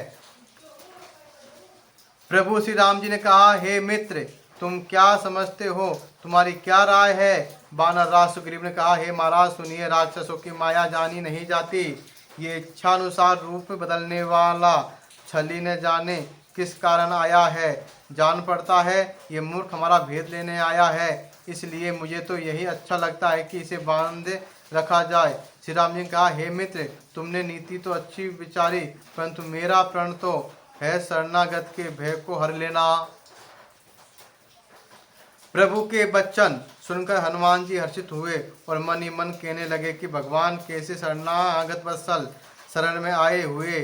[SPEAKER 1] प्रभु श्री राम जी ने कहा, हे मित्र, तुम क्या समझते हो, तुम्हारी क्या राय है। वानर राज सुग्रीव ने कहा, हे महाराज सुनिए, राक्षसों की माया जानी नहीं जाती। ये इच्छानुसार रूप में बदलने वाला छली न जाने किस कारण आया है। जान पड़ता है ये मूर्ख हमारा भेद लेने आया है, इसलिए मुझे तो यही अच्छा लगता है कि इसे बांधे रखा जाए। श्री राम जी ने कहा, हे मित्र, तुमने नीति तो अच्छी विचारी, परंतु मेरा प्रण तो है शरणागत के भय को हर लेना। प्रभु के वचन सुनकर हनुमान जी हर्षित हुए और मन ही मन कहने लगे कि भगवान कैसे शरणागत वत्सल शरण में आए हुए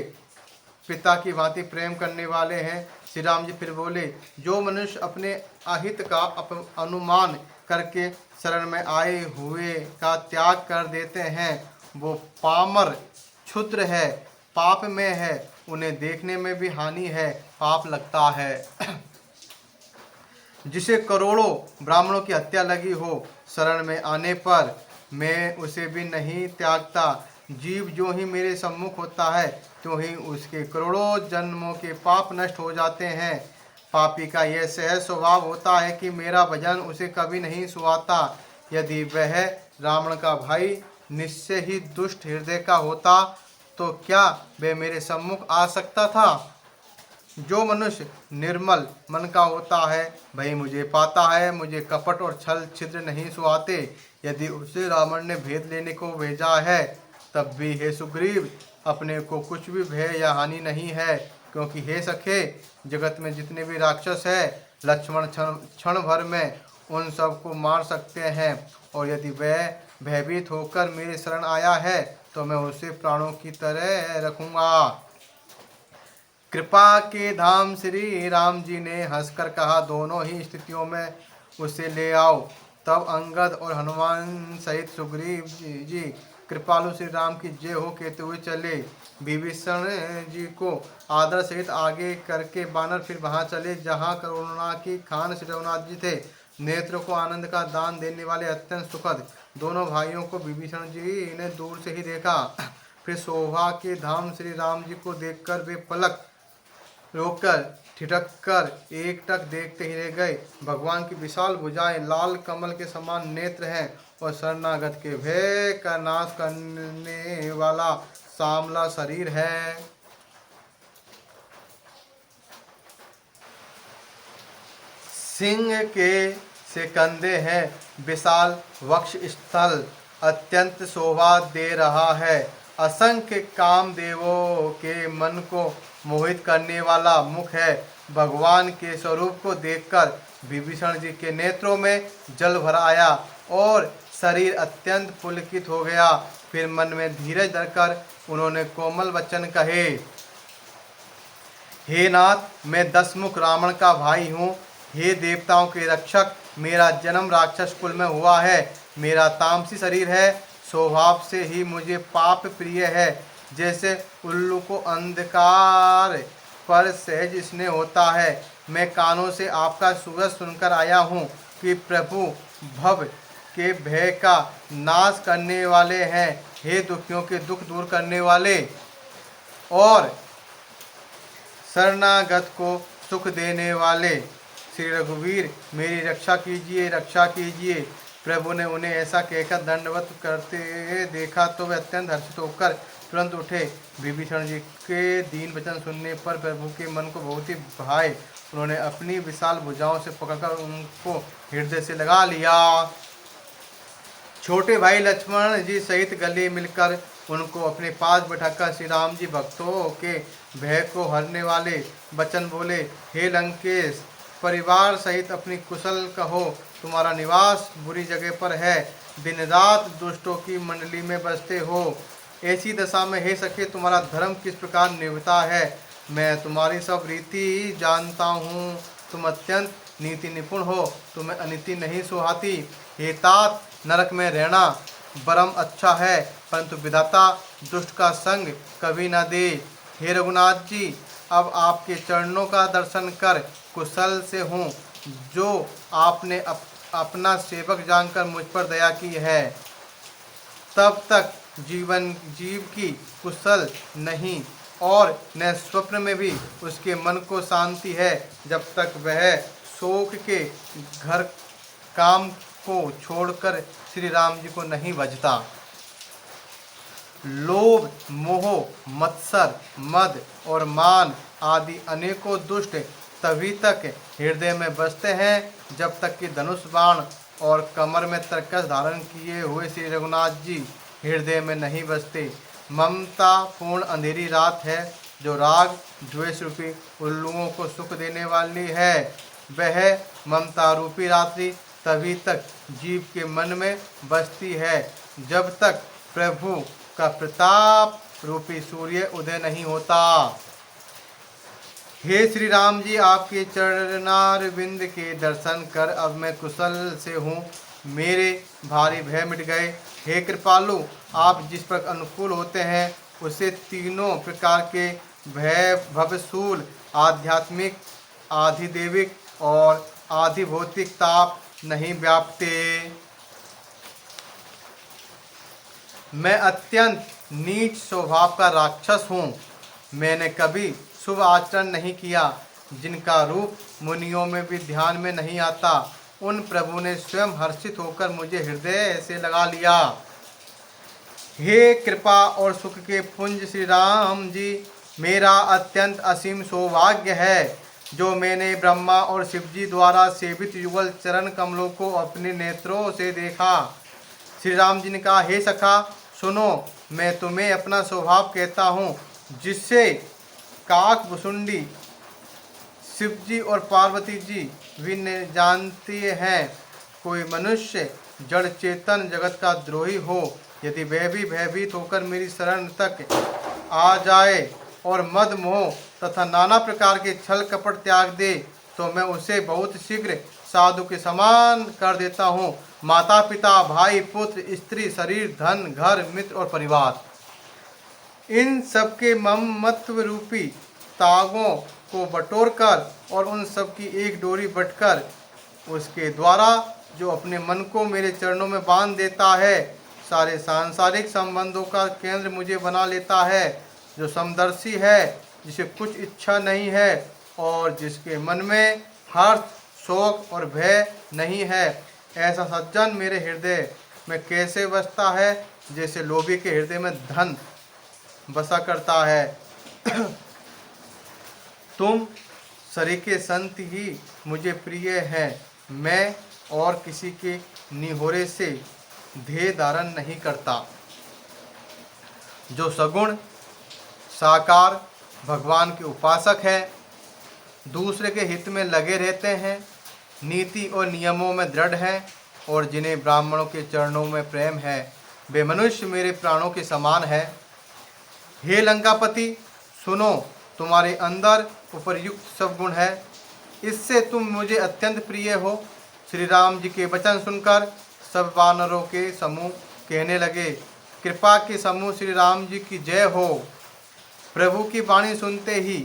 [SPEAKER 1] पिता की भांति प्रेम करने वाले हैं। श्री राम जी फिर बोले, जो मनुष्य अपने अहित का अनुमान करके शरण में आए हुए का त्याग कर देते हैं, वो पामर क्षुद्र है, पाप में है, उन्हें देखने में भी हानि है, पाप लगता है। जिसे करोड़ों ब्राह्मणों की हत्या लगी हो, शरण में आने पर मैं उसे भी नहीं त्यागता। जीव जो ही मेरे सम्मुख होता है, त्यों ही उसके करोड़ों जन्मों के पाप नष्ट हो जाते हैं। पापी का यह सहज स्वभाव होता है कि मेरा भजन उसे कभी नहीं सुहाता। यदि वह रावण का भाई निश्चय ही दुष्ट हृदय का होता, तो क्या वह मेरे सम्मुख आ सकता था। जो मनुष्य निर्मल मन का होता है, वही मुझे पाता है। मुझे कपट और छल छिद्र नहीं सुहाते। यदि उसे रावण ने भेद लेने को भेजा है, तब भी हे सुग्रीव, अपने को कुछ भी भय या हानि नहीं है। क्योंकि हे सखे, जगत में जितने भी राक्षस है, लक्ष्मण क्षण भर में उन सबको मार सकते हैं, और यदि वह भयभीत होकर मेरे शरण आया है तो मैं उसे प्राणों की तरह रखूंगा। कृपा के धाम श्री राम जी ने हंसकर कहा, दोनों ही स्थितियों में उसे ले आओ। तब अंगद और हनुमान सहित सुग्रीव जी कृपालु श्री राम की जय हो कहते हुए चले। विभीषण जी को आदर सहित आगे करके बानर फिर वहां चले जहां करुणा की खान श्री रघुनाथ जी थे। नेत्रों को आनंद का दान देने वाले अत्यंत सुखद दोनों भाइयों को विभीषण जी ने दूर से ही देखा। फिर शोभा के धाम श्री राम जी को देखकर वे पलक रोककर ठिठक कर एकटक देखते ही रह गए। भगवान की विशाल भुजाएं, लाल कमल के समान नेत्र हैं और शरणागत के भय का नाश करने वाला सांवला शरीर है। सिंह के से कंधे हैं, विशाल वक्ष स्थल अत्यंत शोभा दे रहा है। असंख्य कामदेवों के मन को मोहित करने वाला मुख है। भगवान के स्वरूप को देखकर विभीषण जी के नेत्रों में जल भर आया और शरीर अत्यंत पुलकित हो गया। फिर मन में धीरज धरकर उन्होंने कोमल वचन कहे, हे नाथ, मैं दशमुख रावण का भाई हूँ। हे देवताओं के रक्षक, मेरा जन्म राक्षस कुल में हुआ है। मेरा तामसी शरीर है, स्वभाव से ही मुझे पाप प्रिय है। जैसे उल्लू को अंधकार पर सहज स्नेह होता है, मैं कानों से आपका सुगंध सुनकर आया हूँ कि प्रभु भव के भय का नाश करने वाले हैं। हे दुखियों के दुख दूर करने वाले और शरणागत को सुख देने वाले श्री रघुवीर, मेरी रक्षा कीजिए, रक्षा कीजिए। प्रभु ने उन्हें ऐसा कहकर दंडवत करते देखा तो वे अत्यंत हर्षित होकर तुरंत उठे। विभीषण जी के दीन वचन सुनने पर प्रभु के मन को बहुत ही भाए। उन्होंने अपनी विशाल भुजाओं से पकड़कर उनको हृदय से लगा लिया। छोटे भाई लक्ष्मण जी सहित गले मिलकर उनको अपने पास बैठाकर श्री राम जी भक्तों के भय को हरने वाले वचन बोले, हे लंकेश, परिवार सहित अपनी कुशल कहो। तुम्हारा निवास बुरी जगह पर है, दिन रात दुष्टों की मंडली में बसते हो। ऐसी दशा में हे सखे, तुम्हारा धर्म किस प्रकार निभता है, मैं तुम्हारी सब रीति जानता हूँ। तुम अत्यंत नीति निपुण हो, तुम्हें अनीति नहीं सुहाती। हे तात, नरक में रहना परम अच्छा है, परंतु विधाता दुष्ट का संग कभी न दे। हे रघुनाथ जी, अब आपके चरणों का दर्शन कर कुशल से हूँ। जो आपने अपना सेवक जानकर मुझ पर दया की है, तब तक जीव की कुशल नहीं और न स्वप्न में भी उसके मन को शांति है, जब तक वह शोक के घर काम को छोड़कर श्री राम जी को नहीं भजता। लोभ, मोह, मत्सर, मद और मान आदि अनेकों दुष्ट तभी तक हृदय में बसते हैं जब तक कि धनुष बाण और कमर में तरकस धारण किए हुए श्री रघुनाथ जी हृदय में नहीं बसते। ममता पूर्ण अंधेरी रात है जो राग द्वेष रूपी उल्लुओं को सुख देने वाली है। वह ममता रूपी रात्रि तभी तक जीव के मन में बसती है जब तक प्रभु का प्रताप रूपी सूर्य उदय नहीं होता। हे श्री राम जी, आपके चरणारविंद के दर्शन कर अब मैं कुशल से हूँ, मेरे भारी भय मिट गए। हे कृपालु, आप जिस पर अनुकूल होते हैं उसे तीनों प्रकार के भय भवशूल, आध्यात्मिक, आधिदेविक और आधिभौतिक ताप नहीं व्यापते। मैं अत्यंत नीच स्वभाव का राक्षस हूँ। मैंने कभी शुभ आचरण नहीं किया, जिनका रूप मुनियों में भी ध्यान में नहीं आता। उन प्रभु ने स्वयं हर्षित होकर मुझे हृदय से लगा लिया। हे कृपा और सुख के पुंज श्री राम जी, मेरा अत्यंत असीम सौभाग्य है जो मैंने ब्रह्मा और शिवजी द्वारा सेवित युगल चरण कमलों को अपने नेत्रों से देखा। श्री राम जी ने कहा, हे सखा सुनो, मैं तुम्हें अपना स्वभाव कहता हूँ, जिससे काक भुसुंडी शिव जी और पार्वती जी भी जानती हैं। कोई मनुष्य जड़ चेतन जगत का द्रोही हो, यदि वह भी भयभीत होकर मेरी शरण तक आ जाए और मद मोह तथा नाना प्रकार के छल कपट त्याग दे, तो मैं उसे बहुत शीघ्र साधु के समान कर देता हूँ। माता पिता भाई पुत्र स्त्री शरीर धन घर मित्र और परिवार, इन सबके ममत्व रूपी तागों को बटोरकर और उन सब की एक डोरी बटकर उसके द्वारा जो अपने मन को मेरे चरणों में बांध देता है, सारे सांसारिक संबंधों का केंद्र मुझे बना लेता है, जो समदर्शी है, जिसे कुछ इच्छा नहीं है और जिसके मन में हर्ष शोक और भय नहीं है, ऐसा सज्जन मेरे हृदय में कैसे बसता है, जैसे लोभी के हृदय में धन बसा करता है। तुम सरीखे संत ही मुझे प्रिय हैं। मैं और किसी के निहोरे से ध्येय धारण नहीं करता। जो सगुण साकार भगवान के उपासक हैं, दूसरे के हित में लगे रहते हैं, नीति और नियमों में दृढ़ हैं और जिन्हें ब्राह्मणों के चरणों में प्रेम है, वे मनुष्य मेरे प्राणों के समान है। हे लंकापति, सुनो, तुम्हारे अंदर उपर्युक्त सब गुण है, इससे तुम मुझे अत्यंत प्रिय हो। श्री राम जी के वचन सुनकर सब वानरों के समूह कहने लगे, कृपा के समूह श्री राम जी की जय हो। प्रभु की वाणी सुनते ही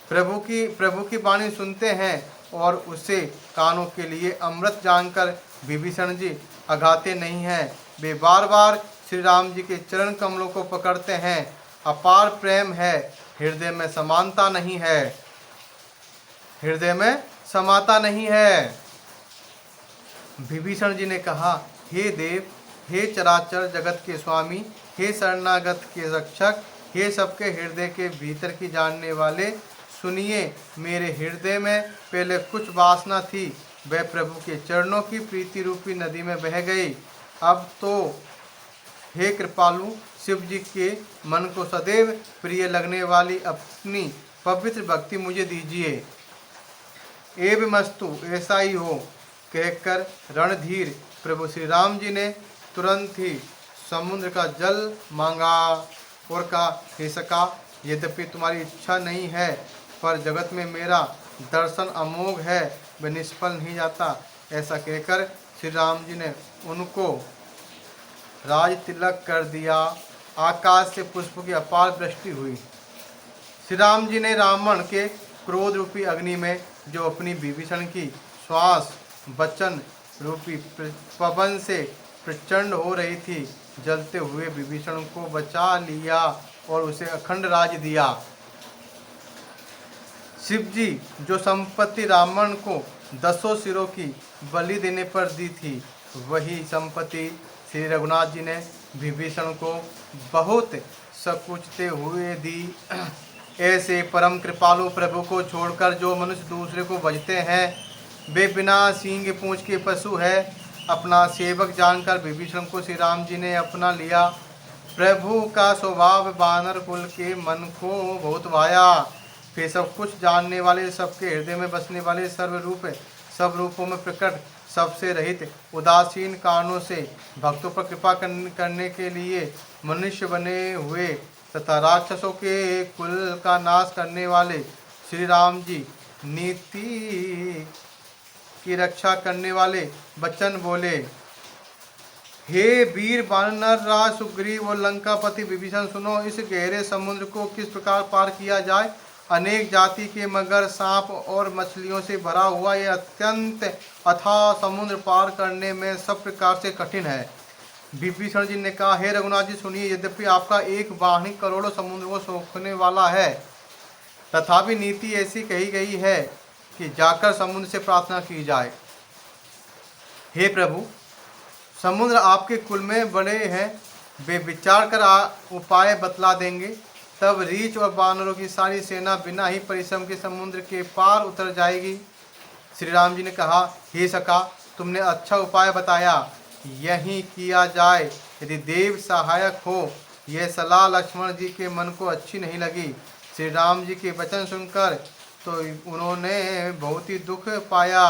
[SPEAKER 1] प्रभु की वाणी सुनते हैं और उसे कानों के लिए अमृत जानकर विभीषण जी अघाते नहीं हैं। वे बार बार श्री राम जी के चरण कमलों को पकड़ते हैं। अपार प्रेम है, हृदय में समानता नहीं है, हृदय में समाता नहीं है। विभीषण जी ने कहा, हे देव, हे चराचर जगत के स्वामी, हे शरणागत के रक्षक, हे सबके हृदय के भीतर की जानने वाले, सुनिए, मेरे हृदय में पहले कुछ वासना थी, वह प्रभु के चरणों की प्रीति रूपी नदी में बह गई। अब तो हे कृपालु शिव जी के मन को सदैव प्रिय लगने वाली अपनी पवित्र भक्ति मुझे दीजिए। एवमस्तु, ऐसा ही हो, कहकर रणधीर प्रभु श्री राम जी ने तुरंत ही समुद्र का जल मांगा और कहा, हे सखा, यद्यपि तुम्हारी इच्छा नहीं है, पर जगत में मेरा दर्शन अमोघ है, वह निष्फल नहीं जाता। ऐसा कहकर श्री राम जी ने उनको राज तिलक कर दिया। आकाश से पुष्प की अपार वृष्टि हुई। श्री राम जी ने रावण के क्रोध रूपी अग्नि में, जो अपनी विभीषण की श्वास वचन रूपी पवन से प्रचंड हो रही थी, जलते हुए विभीषण को बचा लिया और उसे अखंड राज दिया। शिव जी जो संपत्ति रावण को 10 सिरों की बलि देने पर दी थी, वही संपत्ति श्री रघुनाथ जी ने विभीषण को बहुत सकुचते हुए दी। ऐसे परम कृपालु प्रभु को छोड़कर जो मनुष्य दूसरे को भजते हैं, वे बिना सींग पूंछ के पशु है। अपना सेवक जानकर विभीषण को श्री राम जी ने अपना लिया। प्रभु का स्वभाव वानर कुल के मन को बहुत भाया। फिर सब कुछ जानने वाले, सबके हृदय में बसने वाले, सर्वरूप सब रूपों में प्रकट, सबसे रहित, उदासीन कारणों से भक्तों पर कृपा करने के लिए मनुष्य बने हुए तथा राक्षसों के कुल का नाश करने वाले श्री राम जी नीति की रक्षा करने वाले वचन बोले। हे वीर वानर राज सुग्रीव और लंकापति विभीषण, सुनो, इस गहरे समुद्र को किस प्रकार पार किया जाए। अनेक जाति के मगर, सांप और मछलियों से भरा हुआ यह अत्यंत अथाह समुद्र पार करने में सब प्रकार से कठिन है। विभीषण जी ने कहा, हे रघुनाथ जी, सुनिए, यद्यपि आपका एक वाहनी करोड़ों समुद्र को सोखने वाला है, तथापि नीति ऐसी कही गई है कि जाकर समुद्र से प्रार्थना की जाए। हे प्रभु, समुद्र आपके कुल में बड़े हैं, वे विचार कर उपाय बतला देंगे। तब रीछ और वानरों की सारी सेना बिना ही परिश्रम के समुद्र के पार उतर जाएगी। श्री राम जी ने कहा, हे सखा, तुमने अच्छा उपाय बताया, यही किया जाए। यदि देव सहायक हो। यह सलाह लक्ष्मण जी के मन को अच्छी नहीं लगी। श्री राम जी के वचन सुनकर तो उन्होंने बहुत ही दुख पाया।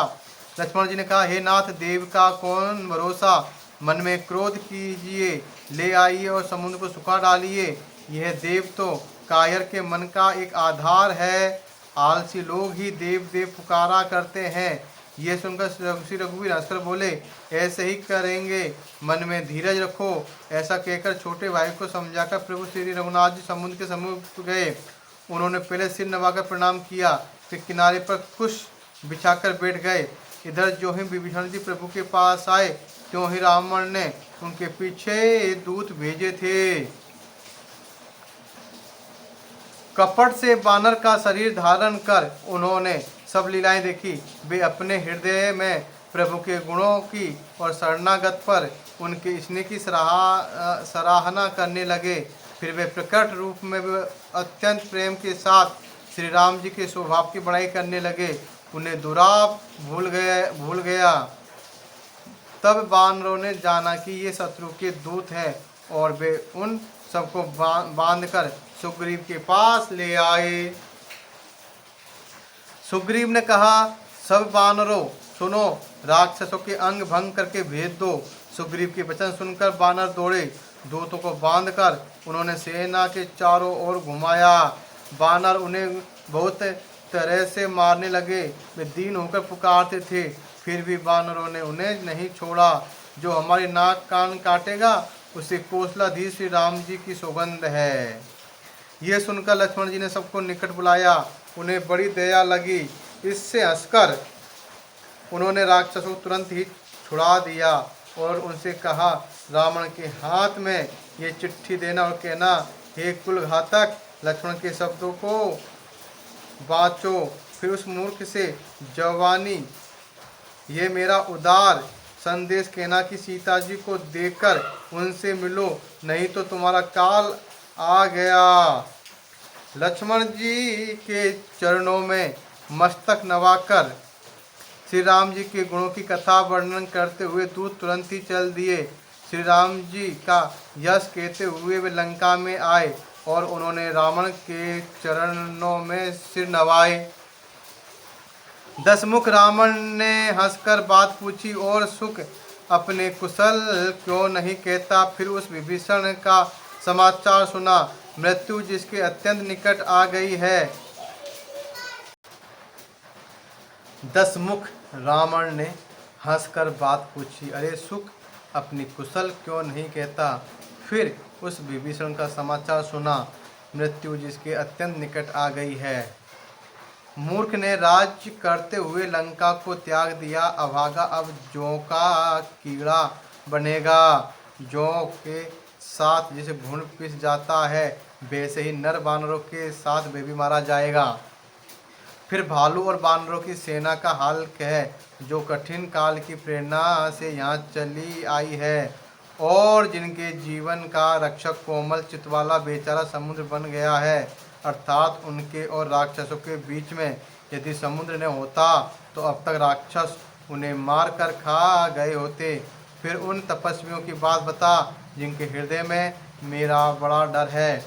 [SPEAKER 1] लक्ष्मण जी ने कहा, हे नाथ, देव का कौन भरोसा, मन में क्रोध कीजिए, ले आइए और समुद्र को सुखा डालिए। यह देव तो कायर के मन का एक आधार है। आलसी लोग ही देव देव पुकारा करते हैं। ये सुनकर श्री रघुवीर हंसकर बोले, ऐसे ही करेंगे, मन में धीरज रखो। ऐसा कहकर छोटे भाई को समझाकर प्रभु श्री रघुनाथ जी समुद्र के समीप गए। उन्होंने पहले सिर नवाकर प्रणाम किया, फिर किनारे पर कुश बिछाकर बैठ गए। इधर जो ही विभीषण जी प्रभु के पास आए, त्यों ही रावण ने उनके पीछे दूत भेजे थे। कपट से वानर का शरीर धारण कर उन्होंने सब लीलाएं देखी। वे अपने हृदय में प्रभु के गुणों की और शरणागत पर उनके स्नेह की सराहना करने लगे। फिर वे प्रकट रूप में अत्यंत प्रेम के साथ श्री राम जी के स्वभाव की बड़ाई करने लगे। उन्हें दुराप भूल गया। तब वानरों ने जाना कि ये शत्रु के दूत हैं और वे उन सबको बांधकर सुग्रीव के पास ले आए। सुग्रीव ने कहा, सब वानरों सुनो, राक्षसों के अंग भंग करके भेज दो। सुग्रीव के वचन सुनकर वानर दौड़े। दूतों को बांधकर उन्होंने सेना के चारों ओर घुमाया। वानर उन्हें बहुत तरह से मारने लगे। वे दीन होकर पुकारते थे, फिर भी वानरों ने उन्हें नहीं छोड़ा। जो हमारी नाक कान काटेगा, उसे कौशलाधीश श्री राम जी की सौगंध है। यह सुनकर लक्ष्मण जी ने सबको निकट बुलाया। उन्हें बड़ी दया लगी। इससे हंसकर उन्होंने राक्षसों को तुरंत ही छुड़ा दिया और उनसे कहा, रावण के हाथ में ये चिट्ठी देना और कहना, हे कुल घातक, लक्ष्मण के शब्दों को बाँचो। फिर उस मूर्ख से जवानी ये मेरा उदार संदेश कहना कि सीता जी को देखकर उनसे मिलो, नहीं तो तुम्हारा काल आ गया। लक्ष्मण जी के चरणों में मस्तक नवाकर श्री राम जी के गुणों की कथा वर्णन करते हुए दूत तुरंत ही चल दिए। श्री राम जी का यश कहते हुए वे लंका में आए और उन्होंने रावण के चरणों में सिर नवाए। दशमुख रावण ने हंसकर बात पूछी और सुख अपने कुशल क्यों नहीं कहता। फिर उस विभीषण का समाचार सुना, मृत्यु जिसके अत्यंत निकट आ गई है। दशमुख रावण ने हंसकर बात पूछी, अरे सुख अपनी कुशल क्यों नहीं कहता। फिर उस विभीषण का समाचार सुना, मृत्यु जिसके अत्यंत निकट आ गई है। मूर्ख ने राज्य करते हुए लंका को त्याग दिया, अभागा अब जौ का कीड़ा बनेगा। जौ के साथ जैसे भून पिस जाता है, वैसे ही नर वानरों के साथ वे भी मारा जाएगा। फिर भालू और वानरों की सेना का हाल कह, जो कठिन काल की प्रेरणा से यहाँ चली आई है और जिनके जीवन का रक्षक कोमल चित्त वाला बेचारा समुद्र बन गया है। अर्थात उनके और राक्षसों के बीच में यदि समुद्र न होता तो अब तक राक्षस उन्हें मार कर खा गए होते। फिर उन तपस्वियों की बात बता जिनके हृदय में मेरा बड़ा डर है।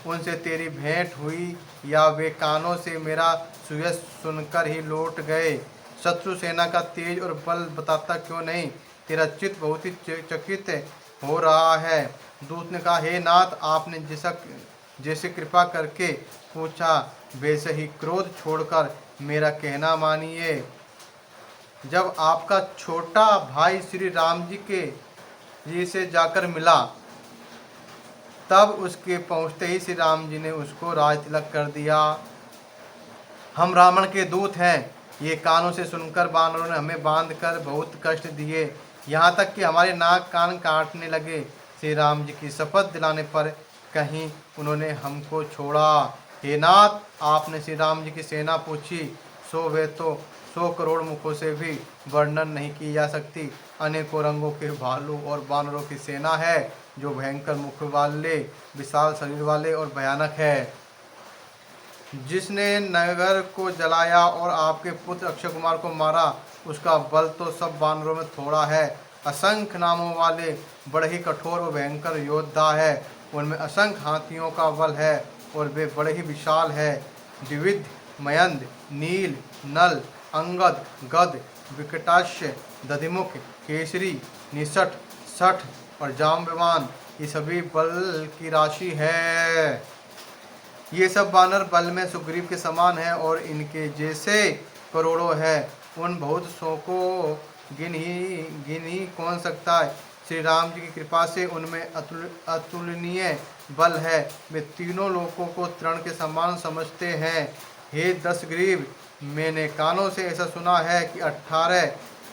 [SPEAKER 1] उनसे तेरी भेंट हुई या वे कानों से मेरा सुयश सुनकर ही लौट गए। शत्रु सेना का तेज और बल बताता क्यों नहीं, तेरा चित्त बहुत ही चकित हो रहा है। दूत ने कहा, हे नाथ, आपने जैसे कृपा करके पूछा वैसे ही क्रोध छोड़कर मेरा कहना मानिए। जब आपका छोटा भाई श्री राम जी से जाकर मिला, तब उसके पहुँचते ही श्री राम जी ने उसको राज तिलक कर दिया। हम रावण के दूत हैं, ये कानों से सुनकर वानरों ने हमें बांधकर बहुत कष्ट दिए, यहाँ तक कि हमारे नाक कान काटने लगे। श्री राम जी की शपथ दिलाने पर कहीं उन्होंने हमको छोड़ा। हे नाथ, आपने श्री राम जी की सेना पूछी, सो वे तो 100 करोड़ मुखों से भी वर्णन नहीं की जा सकती। अनेकों रंगों के भालू और वानरों की सेना है, जो भयंकर मुख वाले, विशाल शरीर वाले और भयानक है। जिसने नगर को जलाया और आपके पुत्र अक्षय कुमार को मारा, उसका बल तो सब वानरों में थोड़ा है। असंख्य नामों वाले बड़े ही कठोर और भयंकर योद्धा है, उनमें असंख्य हाथियों का बल है और वे बड़े ही विशाल है। द्विविध, मयंद, नील, नल, अंगद, गद, विकटाक्ष, दधिमुख, केसरी, निषठ, सठ और जाम्बवान, ये सभी बल की राशि है। ये सब बानर बल में सुग्रीव के समान है और इनके जैसे करोड़ों है। उन बहुत सौ को गिन ही कौन सकता है। श्री राम जी की कृपा से उनमें अतुलनीय बल है। वे तीनों लोकों को तृण के समान समझते हैं। हे दशग्रीव, मैंने कानों से ऐसा सुना है कि 18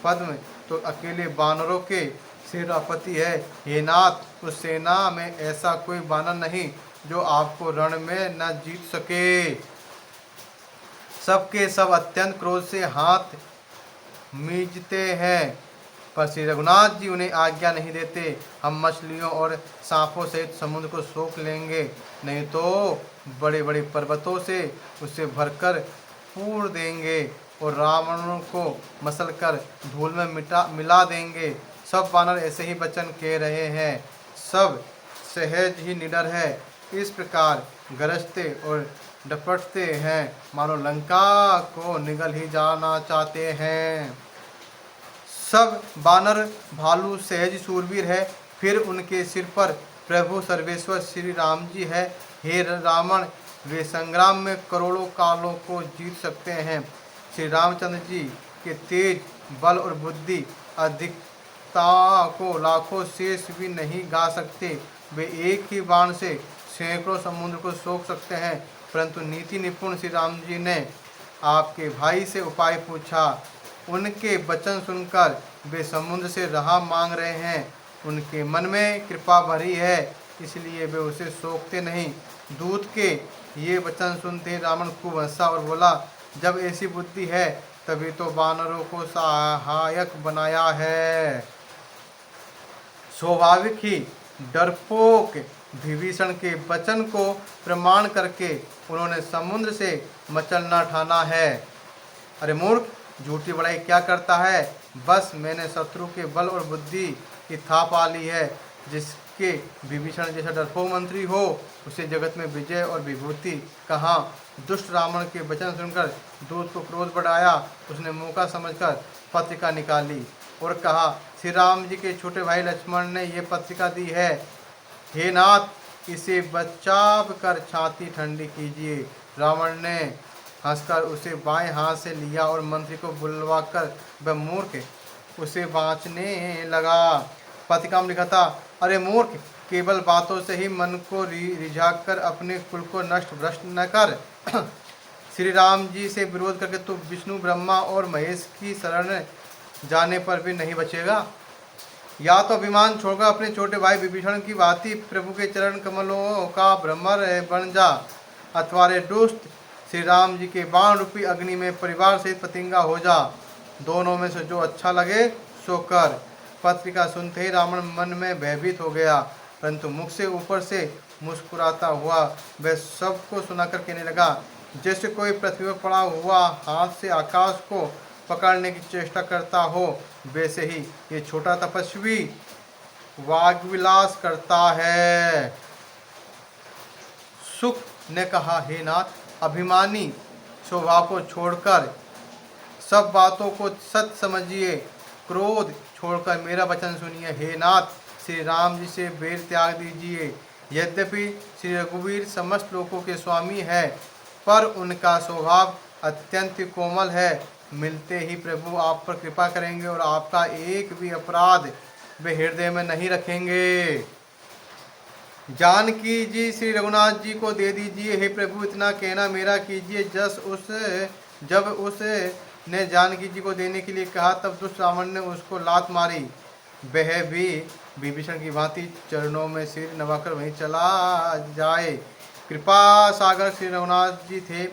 [SPEAKER 1] पद्म तो अकेले बानरों के सेनापति है। हे नाथ, उस सेना में ऐसा कोई बानर नहीं जो आपको रण में न जीत सके। सबके सब अत्यंत क्रोध से हाथ मींचते हैं, पर श्री रघुनाथ जी उन्हें आज्ञा नहीं देते। हम मछलियों और सांपों सहित समुद्र को सोख लेंगे, नहीं तो बड़े बड़े पर्वतों से उसे भरकर पूर देंगे और रावण को मसल कर धूल में मिला देंगे। सब बानर ऐसे ही वचन कह रहे हैं, सब सहज ही निडर है। इस प्रकार गरजते और डपटते हैं मानो लंका को निगल ही जाना चाहते हैं। सब बानर भालू सहज सूरवीर है। फिर उनके सिर पर प्रभु सर्वेश्वर श्री राम जी है। हे रावण, वे संग्राम में करोड़ों कालों को जीत सकते हैं। श्री रामचंद्र जी के तेज, बल और बुद्धि अधिकता को लाखों शेष भी नहीं गा सकते। वे एक ही बाण से सैकड़ों समुद्र को सोख सकते हैं। परंतु नीति निपुण श्री राम जी ने आपके भाई से उपाय पूछा। उनके वचन सुनकर वे समुद्र से राह मांग रहे हैं। उनके मन में कृपा भरी है, इसलिए वे उसे सोखते नहीं। दूत के ये वचन सुनते रावण खूब हंसा और बोला, जब ऐसी बुद्धि है तभी तो बानरों को सहायक बनाया है। स्वाभाविक ही डरपोक विभीषण के वचन को प्रमाण करके उन्होंने समुद्र से मचलना ठाना है। अरे मूर्ख, झूठी बड़ाई क्या करता है। बस मैंने शत्रु के बल और बुद्धि की था पा ली है। जिसके विभीषण जैसा डरपोक मंत्री हो, उसे जगत में विजय और विभूति कहाँ। दुष्ट रावण के वचन सुनकर दूत को क्रोध बढ़ाया। उसने मौका समझकर पत्रिका निकाली और कहा, श्री राम जी के छोटे भाई लक्ष्मण ने यह पत्रिका दी है। हे नाथ, इसे बचाव कर छाती ठंडी कीजिए। रावण ने हंसकर उसे बाएं हाथ से लिया और मंत्री को बुलवाकर वह मूर्ख उसे बाँचने लगा। पत्रिका में लिखा था, अरे मूर्ख, केवल बातों से ही मन को रिझाकर अपने कुल को नष्ट भ्रष्ट न कर। श्री राम जी से विरोध करके तू विष्णु, ब्रह्मा और महेश की शरण जाने पर भी नहीं बचेगा। या तो अभिमान छोड़कर अपने छोटे भाई विभीषण की भांति प्रभु के चरण कमलों का भ्रमर बन जा, अथवा रे दुष्ट श्री राम जी के बाण रूपी अग्नि में परिवार सहित पतिंगा हो जा। दोनों में से जो अच्छा लगे सो कर। पत्रिका सुनते ही रावण मन में भयभीत हो गया, परंतु मुख से ऊपर से मुस्कुराता हुआ वह सबको सुनाकर कहने लगा, जैसे कोई पृथ्वी पर पड़ा हुआ हाथ से आकाश को पकड़ने की चेष्टा करता हो, वैसे ही ये छोटा तपस्वी वाग्विलास करता है। सुख ने कहा, हे नाथ, अभिमानी स्वभाव को छोड़कर सब बातों को सत्य समझिए। क्रोध छोड़कर मेरा वचन सुनिए। हे नाथ, श्री राम जी से बैर त्याग दीजिए। यद्यपि श्री रघुवीर समस्त लोकों के स्वामी है, पर उनका स्वभाव अत्यंत कोमल है। मिलते ही प्रभु आप पर कृपा करेंगे और आपका एक भी अपराध वे हृदय में नहीं रखेंगे। जानकी जी श्री रघुनाथ जी को दे दीजिए। हे प्रभु, इतना कहना मेरा कीजिए। जब उसने जानकी जी को देने के लिए कहा, तब दुष्ट रावण ने उसको लात मारी। वह भी विभीषण की भांति चरणों में सिर नवाकर वहीं चला जाए। कृपा सागर श्री रघुनाथ जी थे।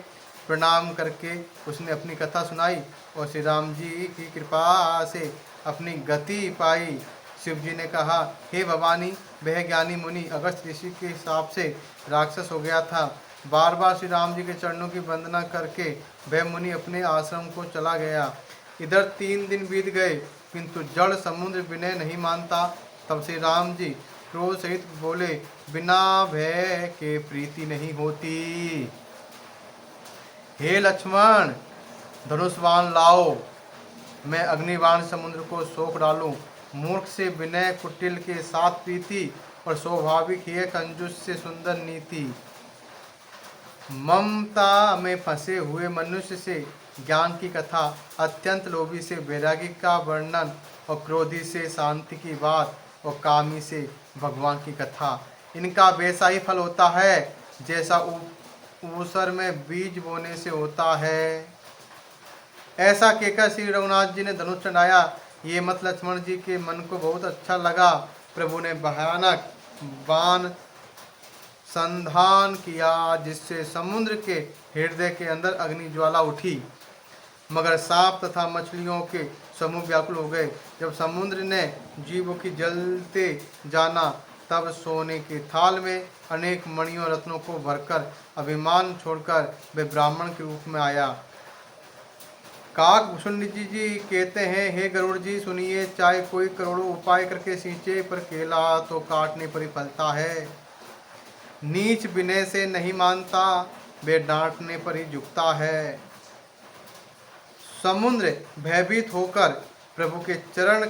[SPEAKER 1] प्रणाम करके उसने अपनी कथा सुनाई और श्री राम जी की कृपा से अपनी गति पाई। शिव जी ने कहा, हे भवानी, वह ज्ञानी मुनि अगस्त ऋषि के हिसाब से राक्षस हो गया था। बार बार श्री राम जी के चरणों की वंदना करके वह मुनि अपने आश्रम को चला गया। इधर 3 दिन बीत गए, किंतु जड़ समुद्र विनय नहीं मानता। तब श्री राम जी क्रोध सहित बोले, बिना भय के प्रीति नहीं होती। हे लक्ष्मण, धनुष बाण लाओ, मैं अग्निबाण समुद्र को सोख डालूं। मूर्ख से विनय, कुटिल के साथ प्रीति, और स्वाभाविक है कंजूस से सुंदर नीति। ममता में फंसे हुए मनुष्य से ज्ञान की कथा, अत्यंत लोभी से वैरागी का वर्णन, और क्रोधी से शांति की बात, और कामी से भगवान की कथा। इनका वैसा ही फल होता है जैसा ऊसर में बीज बोने से होता है। ऐसा कहकर श्री रघुनाथ जी ने धनुष चढ़ाया। ये मत लक्ष्मण जी के मन को बहुत अच्छा लगा। प्रभु ने भयानक बाण संधान किया, जिससे समुद्र के हृदय के अंदर अग्नि ज्वाला उठी। मगर सांप तथा मछलियों के समूह व्याकुल हो गए। जब समुद्र ने जीवों की जलते जाना, तब सोने के थाल में अनेक मणियों रत्नों को भरकर अभिमान छोड़कर वे ब्राह्मण के रूप में आया। काकभूषण जी कहते हैं, हे गरुड़ जी सुनिए, चाहे कोई करोड़ों उपाय करके सींचे, पर केला तो काटने पर ही फलता है। नीच विनय से नहीं मानता, वे डांटने पर ही झुकता है। समुद्र भयभीत होकर प्रभु के चरण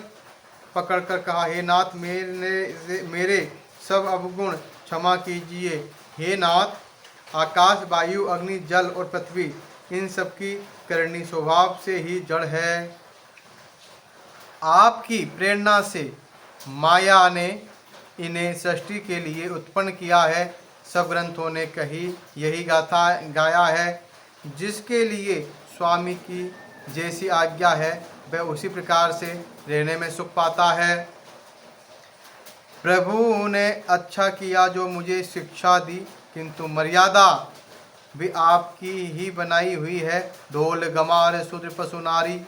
[SPEAKER 1] पकड़कर कहा, हे नाथ, मेरे सब अवगुण क्षमा कीजिए। हे नाथ, आकाश, वायु, अग्नि, जल और पृथ्वी, इन सब की करनी स्वभाव से ही जड़ है। आपकी प्रेरणा से माया ने इन्हें सृष्टि के लिए उत्पन्न किया है। सब ग्रंथों ने यही गाथा गाया है। जिसके लिए स्वामी की जैसी आज्ञा है, वह उसी प्रकार से रहने में सुख पाता है। प्रभु ने अच्छा किया जो मुझे शिक्षा दी, किंतु मर्यादा भी आपकी ही बनाई हुई है। ढोल, गमार, शूद्र, पशु, नारी,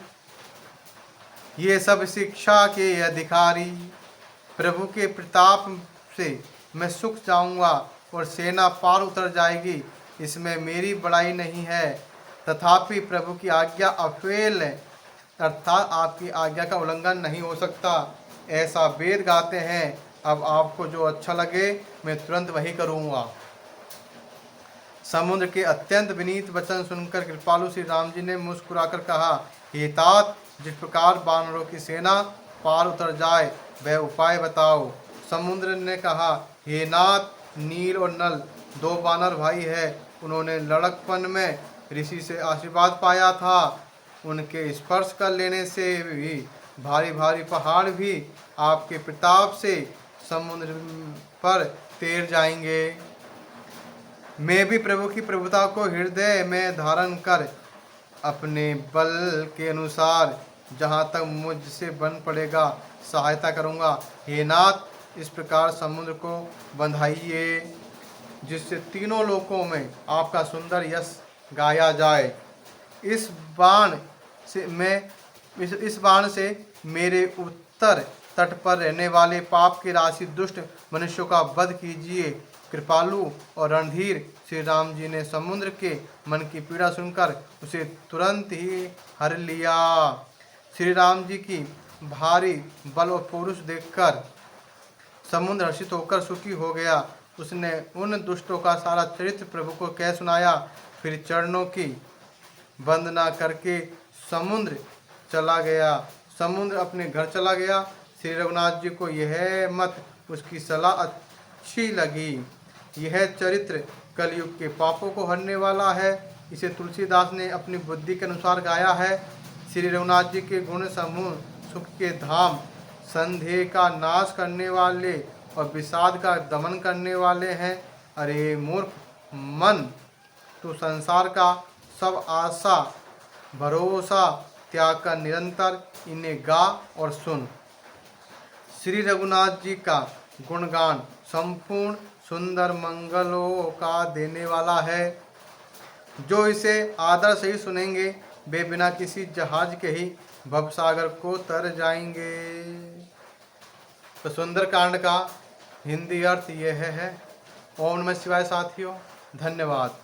[SPEAKER 1] ये सब शिक्षा के अधिकारी। प्रभु के प्रताप से मैं सुख जाऊंगा और सेना पार उतर जाएगी, इसमें मेरी बड़ाई नहीं है। तथापि प्रभु की आज्ञा अफेल है, अर्थात आपकी आज्ञा का उल्लंघन नहीं हो सकता, ऐसा वेद गाते हैं। अब आपको जो अच्छा लगे मैं तुरंत वही करूँगा। समुद्र के अत्यंत विनीत वचन सुनकर कृपालु श्री राम जी ने मुस्कुराकर कहा, हे तात, जिस प्रकार बानरों की सेना पार उतर जाए वह उपाय बताओ। समुद्र ने कहा, हे नाथ, नील और नल दो बानर भाई है। उन्होंने लड़कपन में ऋषि से आशीर्वाद पाया था। उनके स्पर्श कर लेने से भी भारी भारी पहाड़ भी आपके प्रताप से समुद्र पर तैर जाएंगे। मैं भी प्रभु की प्रभुता को हृदय में धारण कर अपने बल के अनुसार जहाँ तक मुझसे बन पड़ेगा सहायता करूँगा। हे नाथ, इस प्रकार समुद्र को बंधाइए, जिससे तीनों लोकों में आपका सुंदर यश गाया जाए। इस बाण से मेरे उत्तर तट पर रहने वाले पाप के राशि दुष्ट मनुष्यों का वध कीजिए। कृपालु और रणधीर श्री राम जी ने समुद्र के मन की पीड़ा सुनकर उसे तुरंत ही हर लिया। श्री राम जी की भारी बल और पुरुष देखकर समुद्र हर्षित होकर सुखी हो गया। उसने उन दुष्टों का सारा चरित्र प्रभु को कह सुनाया। फिर चरणों की वंदना करके समुद्र चला गया। समुद्र अपने घर चला गया। श्री रघुनाथ जी को यह मत उसकी सलाह अच्छी लगी। यह चरित्र कलयुग के पापों को हरने वाला है। इसे तुलसीदास ने अपनी बुद्धि के अनुसार गाया है। श्री रघुनाथ जी के गुण समूह सुख के धाम, संदेह का नाश करने वाले और विषाद का दमन करने वाले हैं। अरे मूर्ख मन, तू संसार का सब आशा भरोसा त्याग कर निरंतर इन्हें गा और सुन। श्री रघुनाथ जी का गुणगान संपूर्ण सुंदर मंगलों का देने वाला है। जो इसे आदर से ही सुनेंगे वे बिना किसी जहाज के ही भवसागर को तर जाएंगे। तो सुंदर कांड का हिंदी अर्थ यह है। ओम नमः शिवाय साथियों, धन्यवाद।